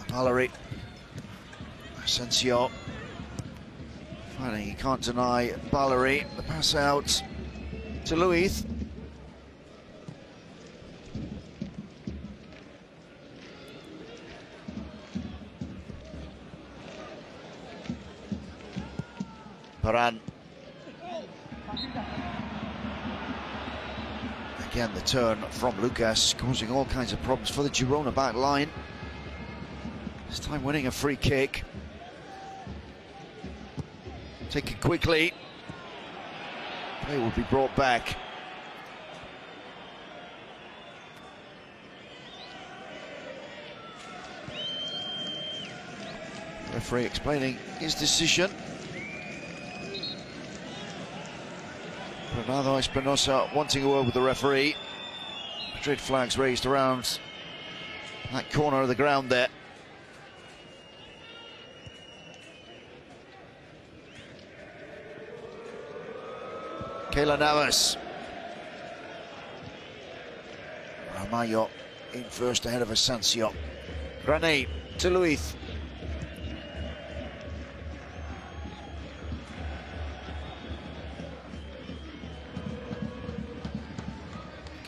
Valery. Asensio. Finally, he can't deny Valery. The pass out to Luiz. Paran. Again, the turn from Lucas, causing all kinds of problems for the Girona back line. This time winning a free kick. Take it quickly. Play will be brought back. Referee explaining his decision. Bernardo Espinosa wanting a word with the referee. Madrid flags raised around that corner of the ground there. Keylor Navas. Ramallo in first ahead of Asensio. Granay to Luiz.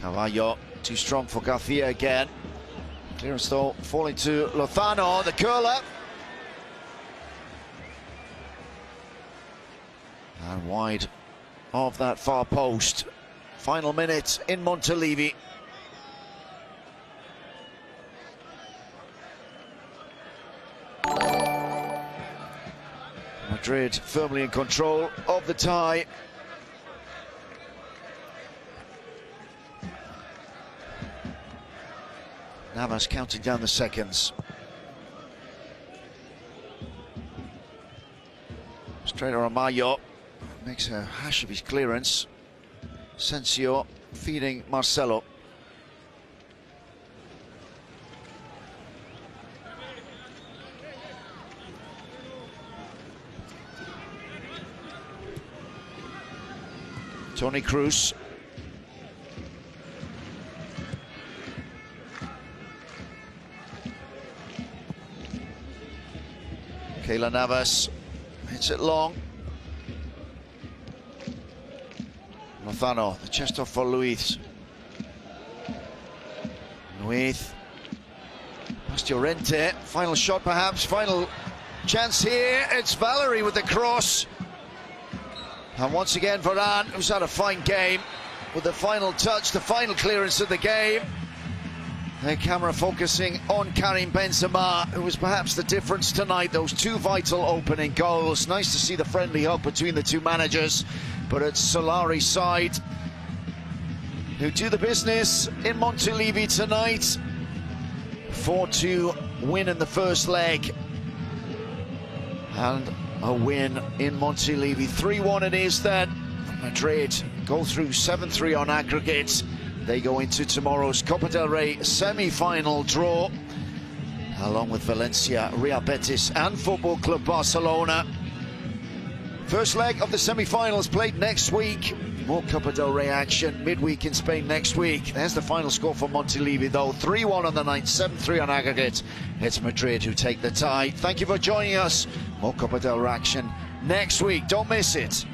Carvalho too strong for Garcia again. Clearance though falling to Lozano, the curler. And wide of that far post. Final minute in Montilivi. Madrid firmly in control of the tie. Navas counting down the seconds. Straight on Mayo. Makes a hash of his clearance. Asensio feeding Marcelo. Toni Kroos. Keylor Navas hits it long. Lozano, the chest off for Luiz. Luiz. Past Llorente. Final shot perhaps. Final chance here. It's Valery with the cross. And once again Varane, who's had a fine game, with the final touch, the final clearance of the game. The camera focusing on Karim Benzema, who was perhaps the difference tonight. Those two vital opening goals. Nice to see the friendly hug between the two managers. But it's Solari's side who do the business in Montilivi tonight. 4-2 win in the first leg. And a win in Montilivi. 3-1 it is then. Madrid go through 7-3 on aggregate. They go into tomorrow's Copa del Rey semi-final draw, along with Valencia, Real Betis and Football Club Barcelona. First leg of the semi-finals played next week. More Copa del Rey action midweek in Spain next week. There's the final score for Montilivi though. 3-1 on the night, 7-3 on aggregate. It's Madrid who take the tie. Thank you for joining us. More Copa del Rey action next week. Don't miss it.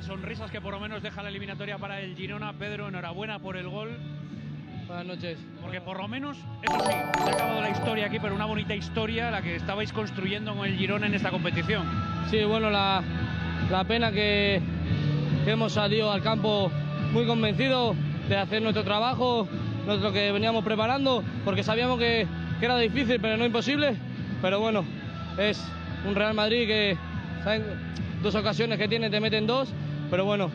Sonrisas que por lo menos deja la eliminatoria para el Girona. Pedro, enhorabuena por el gol. Buenas noches. Porque por lo menos, eso sí, se ha acabado la historia aquí, pero una bonita historia la que estabais construyendo con el Girona en esta competición. Sí, bueno, la pena que hemos salido al campo muy convencidos de hacer nuestro trabajo, nuestro que veníamos preparando, porque sabíamos que era difícil, pero no imposible. Pero bueno, es un Real Madrid que, ¿saben? 2 ocasiones que tiene, te meten 2. Pero bueno,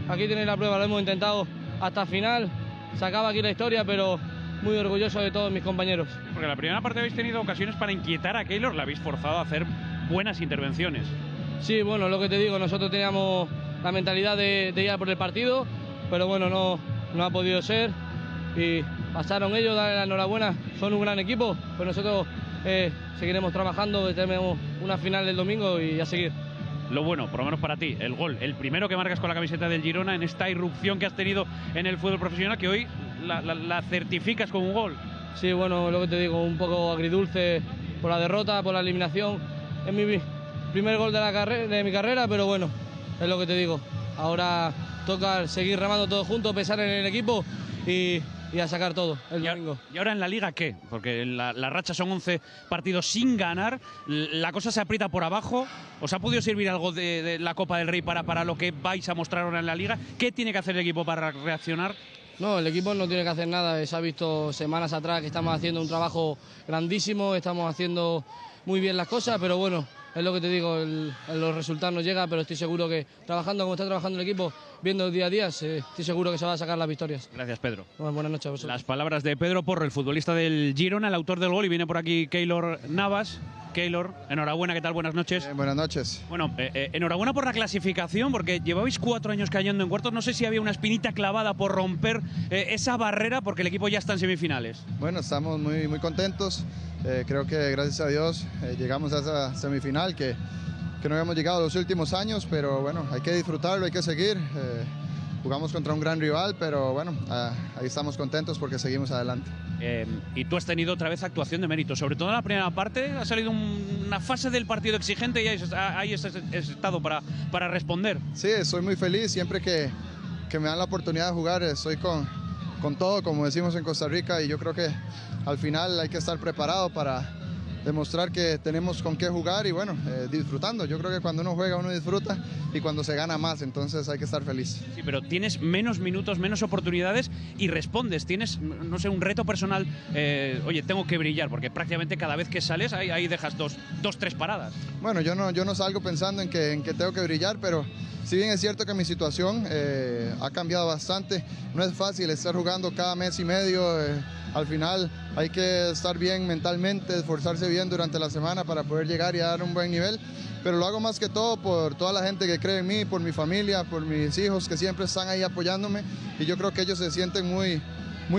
aquí tenéis la prueba, lo hemos intentado hasta el final. Se acaba aquí la historia, pero muy orgulloso de todos mis compañeros. Porque la primera parte habéis tenido ocasiones para inquietar a Keylor, la habéis forzado a hacer buenas intervenciones. Sí, bueno, lo que te digo, nosotros teníamos la mentalidad de ir a por el partido, pero bueno, no ha podido ser. Y pasaron ellos, darle la enhorabuena, son un gran equipo, pero nosotros seguiremos trabajando, tenemos una final el domingo y a seguir. Lo bueno, por lo menos para ti, el gol, el primero que marcas con la camiseta del Girona en esta irrupción que has tenido en el fútbol profesional, que hoy la certificas con un gol. Sí, bueno, lo que te digo, un poco agridulce por la derrota, por la eliminación. Es mi primer gol de mi carrera, pero bueno, es lo que te digo. Ahora toca seguir remando todos juntos, pensar en el equipo y a sacar todo el domingo. ¿Y ahora en la Liga qué? Porque la racha son 11 partidos sin ganar, la cosa se aprieta por abajo. ¿Os ha podido servir algo de la Copa del Rey para lo que vais a mostrar ahora en la Liga? ¿Qué tiene que hacer el equipo para reaccionar? No, el equipo no tiene que hacer nada. Se ha visto semanas atrás que estamos haciendo un trabajo grandísimo, estamos haciendo muy bien las cosas, pero bueno, es lo que te digo, los resultados no llegan, pero estoy seguro que trabajando como está trabajando el equipo, viendo día a día, estoy seguro que se va a sacar las victorias. Gracias, Pedro. Bueno, buenas noches a vosotros. Las palabras de Pedro Porro, el futbolista del Girona, el autor del gol, y viene por aquí Keylor Navas. Keylor, enhorabuena, ¿qué tal? Buenas noches. Buenas noches. Bueno, enhorabuena por la clasificación, porque llevabais 4 años cayendo en cuartos. No sé si había una espinita clavada por romper esa barrera, porque el equipo ya está en semifinales. Bueno, estamos muy contentos. Creo que gracias a Dios llegamos a esa semifinal que no habíamos llegado los últimos años, pero bueno, hay que disfrutarlo, hay que seguir. Jugamos contra un gran rival, pero bueno, ahí estamos contentos porque seguimos adelante. Y tú has tenido otra vez actuación de mérito, sobre todo en la primera parte. Ha salido una fase del partido exigente y ahí has estado para responder. Sí, soy muy feliz. Siempre que me dan la oportunidad de jugar, estoy con con todo, como decimos en Costa Rica, y yo creo que al final hay que estar preparado para demostrar que tenemos con qué jugar y bueno, disfrutando. Yo creo que cuando uno juega uno disfruta y cuando se gana más, entonces hay que estar feliz. Sí, pero tienes menos minutos, menos oportunidades y respondes. Tienes, no sé, un reto personal. Oye, tengo que brillar, porque prácticamente cada vez que sales ahí dejas dos, tres paradas. Bueno, yo no salgo pensando en que tengo que brillar, pero si bien es cierto que mi situación ha cambiado bastante, no es fácil estar jugando cada mes y medio. Al final hay que estar bien mentalmente, esforzarse bien durante la semana para poder llegar y dar un buen nivel, pero lo hago más que todo por toda la gente que cree en mí, por mi familia, por mis hijos que siempre están ahí apoyándome, y yo creo que ellos se sienten muy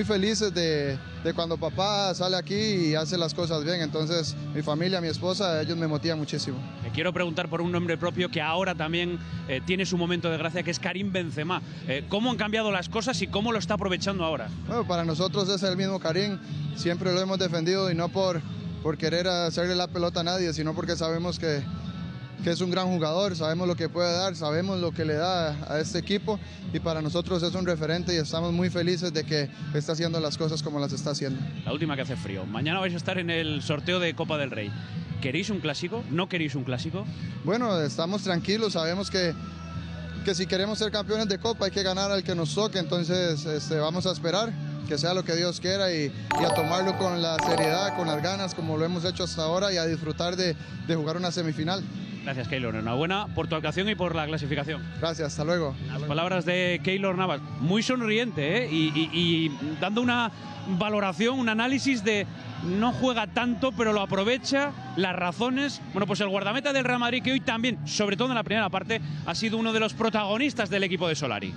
felices de cuando papá sale aquí y hace las cosas bien. Entonces mi familia, mi esposa, ellos me motivan muchísimo. Te quiero preguntar por un nombre propio que ahora también tiene su momento de gracia, que es Karim Benzema. ¿Cómo han cambiado las cosas y cómo lo está aprovechando ahora? Bueno, para nosotros es el mismo Karim, siempre lo hemos defendido, y no por querer hacerle la pelota a nadie, sino porque sabemos que es un gran jugador, sabemos lo que puede dar, sabemos lo que le da a este equipo, y para nosotros es un referente y estamos muy felices de que está haciendo las cosas como las está haciendo. La última, que hace frío. Mañana vais a estar en el sorteo de Copa del Rey. ¿Queréis un clásico? ¿No queréis un clásico? Bueno, estamos tranquilos, sabemos que si queremos ser campeones de Copa hay que ganar al que nos toque, entonces vamos a esperar que sea lo que Dios quiera y a tomarlo con la seriedad, con las ganas, como lo hemos hecho hasta ahora, y a disfrutar de jugar una semifinal. Gracias, Keylor. Enhorabuena por tu actuación y por la clasificación. Gracias, hasta luego. Las palabras de Keylor Navas, muy sonriente, ¿eh? y dando una valoración, un análisis de no juega tanto, pero lo aprovecha, las razones. Bueno, pues el guardameta del Real Madrid, que hoy también, sobre todo en la primera parte, ha sido uno de los protagonistas del equipo de Solari.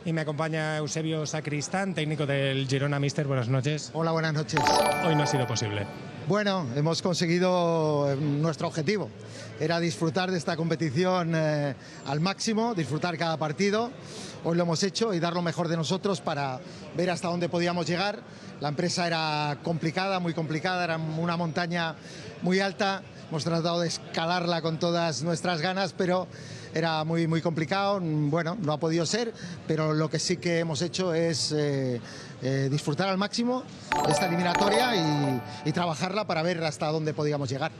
Y me acompaña Eusebio Sacristán, técnico del Girona. Mister, buenas noches. Hola, buenas noches. Hoy no ha sido posible. Bueno, hemos conseguido nuestro objetivo. Era disfrutar de esta competición al máximo, disfrutar cada partido. Hoy lo hemos hecho y dar lo mejor de nosotros para ver hasta dónde podíamos llegar. La empresa era complicada, muy complicada, era una montaña muy alta. Hemos tratado de escalarla con todas nuestras ganas, pero era muy complicado. Bueno, no ha podido ser, pero lo que sí que hemos hecho es disfrutar al máximo de esta eliminatoria y trabajarla para ver hasta dónde podíamos llegar.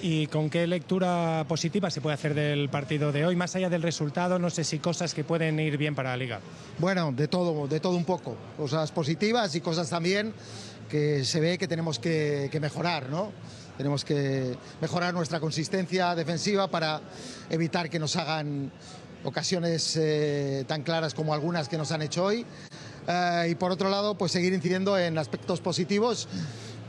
¿Y con qué lectura positiva se puede hacer del partido de hoy? Más allá del resultado, no sé si cosas que pueden ir bien para la Liga. Bueno, de todo un poco. Cosas positivas y cosas también que se ve que tenemos que mejorar, ¿no? Tenemos que mejorar nuestra consistencia defensiva para evitar que nos hagan ocasiones tan claras como algunas que nos han hecho hoy. Y por otro lado, pues seguir incidiendo en aspectos positivos.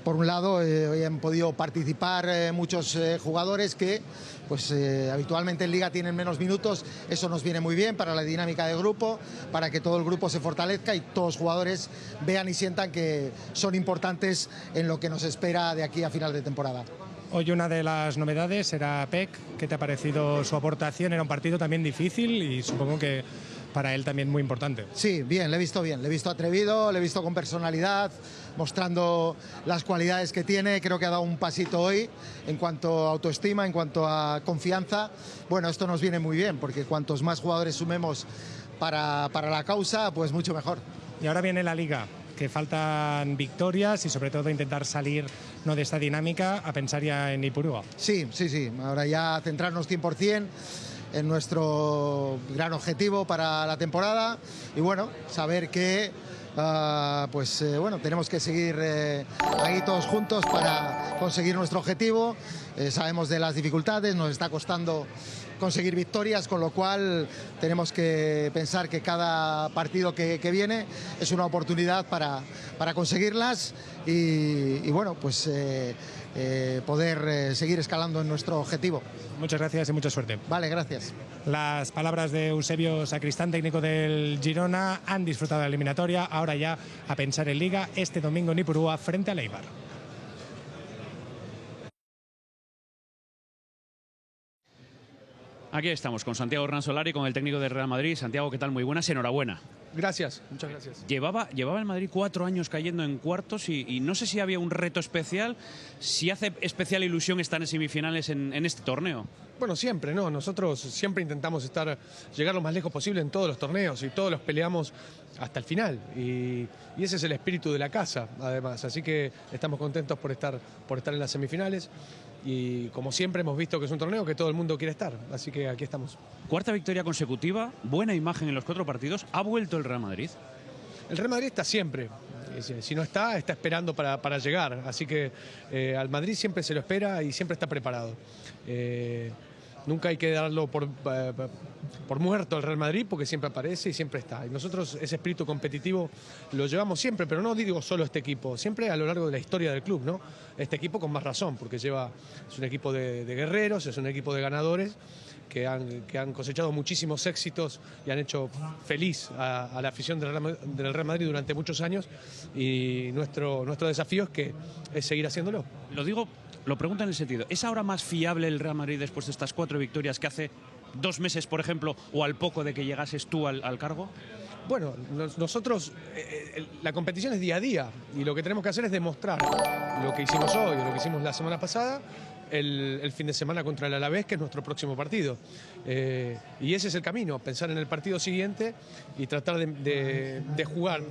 Por un lado, hoy han podido participar muchos jugadores que pues, habitualmente en Liga tienen menos minutos. Eso nos viene muy bien para la dinámica de grupo, para que todo el grupo se fortalezca y todos los jugadores vean y sientan que son importantes en lo que nos espera de aquí a final de temporada. Hoy una de las novedades era Peck. ¿Qué te ha parecido su aportación? Era un partido también difícil y supongo que para él también muy importante. Sí, bien, le he visto atrevido, le he visto con personalidad, mostrando las cualidades que tiene. Creo que ha dado un pasito hoy en cuanto a autoestima, en cuanto a confianza. Bueno, esto nos viene muy bien, porque cuantos más jugadores sumemos para la causa, pues mucho mejor. Y ahora viene la Liga, que faltan victorias y sobre todo intentar salir de esta dinámica a pensar ya en Ipurúa. Sí, ahora ya centrarnos 100% en nuestro gran objetivo para la temporada y bueno, saber que tenemos que seguir ahí todos juntos para conseguir nuestro objetivo. Sabemos de las dificultades, nos está costando conseguir victorias, con lo cual tenemos que pensar que cada partido que viene es una oportunidad para conseguirlas y bueno, pues poder seguir escalando en nuestro objetivo. Muchas gracias y mucha suerte. Vale, gracias. Las palabras de Eusebio Sacristán, técnico del Girona. Han disfrutado de la eliminatoria, ahora ya a pensar en Liga este domingo en Ipurúa frente al Eibar. Aquí estamos con Santiago Hernán Solari, con el técnico del Real Madrid. Santiago, ¿qué tal? Muy buenas, enhorabuena. Gracias, muchas gracias. Llevaba el Madrid 4 años cayendo en cuartos y no sé si había un reto especial, si hace especial ilusión estar en semifinales en este torneo. Bueno, siempre, ¿no? Nosotros siempre intentamos llegar lo más lejos posible en todos los torneos y todos los peleamos hasta el final. Y ese es el espíritu de la casa, además. Así que estamos contentos por estar en las semifinales. Y como siempre hemos visto que es un torneo que todo el mundo quiere estar, así que aquí estamos. Cuarta victoria consecutiva, buena imagen en los 4 partidos. ¿Ha vuelto el Real Madrid? El Real Madrid está siempre. Si no está esperando para llegar. Así que al Madrid siempre se lo espera y siempre está preparado. Nunca hay que darlo por muerto el Real Madrid porque siempre aparece y siempre está. Y nosotros ese espíritu competitivo lo llevamos siempre, pero no digo solo este equipo, siempre a lo largo de la historia del club, ¿no? Este equipo con más razón, porque es un equipo de guerreros, es un equipo de ganadores que han cosechado muchísimos éxitos y han hecho feliz a la afición del Real Madrid durante muchos años y nuestro desafío es seguir haciéndolo. Lo pregunto en el sentido, ¿es ahora más fiable el Real Madrid después de estas 4 victorias que hace 2 meses, por ejemplo, o al poco de que llegases tú al cargo? Bueno, nosotros, la competición es día a día y lo que tenemos que hacer es demostrar lo que hicimos hoy, lo que hicimos la semana pasada, el fin de semana contra el Alavés, que es nuestro próximo partido. Y ese es el camino, pensar en el partido siguiente y tratar de jugar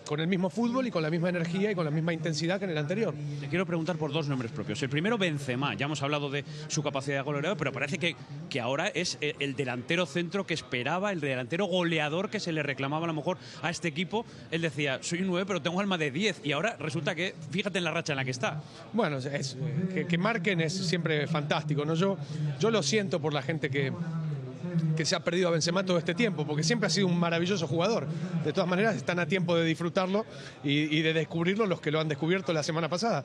con el mismo fútbol y con la misma energía y con la misma intensidad que en el anterior. Te quiero preguntar por 2 nombres propios. El primero, Benzema. Ya hemos hablado de su capacidad de goleador, pero parece que ahora es el delantero centro que esperaba, el delantero goleador que se le reclamaba a lo mejor a este equipo. Él decía, soy un 9, pero tengo alma de 10. Y ahora resulta que, fíjate en la racha en la que está. Bueno, que marquen es siempre fantástico, ¿no? Yo lo siento por la gente que se ha perdido a Benzema todo este tiempo, porque siempre ha sido un maravilloso jugador. De todas maneras, están a tiempo de disfrutarlo y de descubrirlo los que lo han descubierto la semana pasada.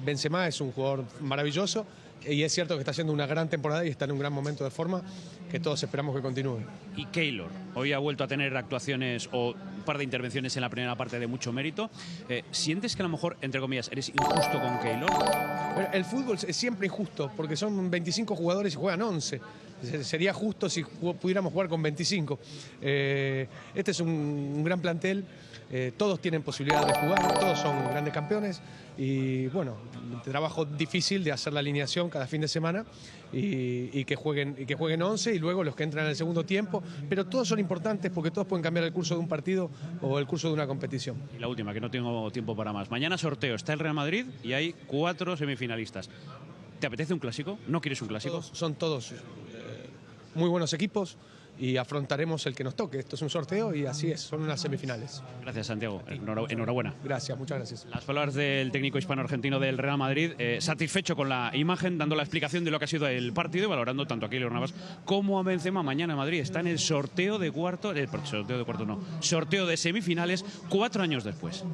Benzema es un jugador maravilloso Y es cierto que está haciendo una gran temporada y está en un gran momento de forma que todos esperamos que continúe. Y Keylor, hoy ha vuelto a tener actuaciones o un par de intervenciones en la primera parte de mucho mérito. ¿Sientes que a lo mejor, entre comillas, eres injusto con Keylor? El fútbol es siempre injusto porque son 25 jugadores y juegan 11. Sería justo si pudiéramos jugar con 25. Este es un gran plantel. Todos tienen posibilidad de jugar, todos son grandes campeones y bueno, trabajo difícil de hacer la alineación cada fin de semana y que jueguen 11 y luego los que entran en el segundo tiempo, pero todos son importantes porque todos pueden cambiar el curso de un partido o el curso de una competición. Y la última, que no tengo tiempo para más. Mañana sorteo, está el Real Madrid y hay 4 semifinalistas. ¿Te apetece un clásico? ¿No quieres un clásico? Son todos muy buenos equipos y afrontaremos el que nos toque. Esto es un sorteo y así es, son unas semifinales. Gracias, Santiago. Enhorabuena. Gracias, muchas gracias. Las palabras del técnico hispano-argentino del Real Madrid, satisfecho con la imagen, dando la explicación de lo que ha sido el partido y valorando tanto a Keylor Navas como a Benzema. Mañana en Madrid está en el sorteo de semifinales 4 años después.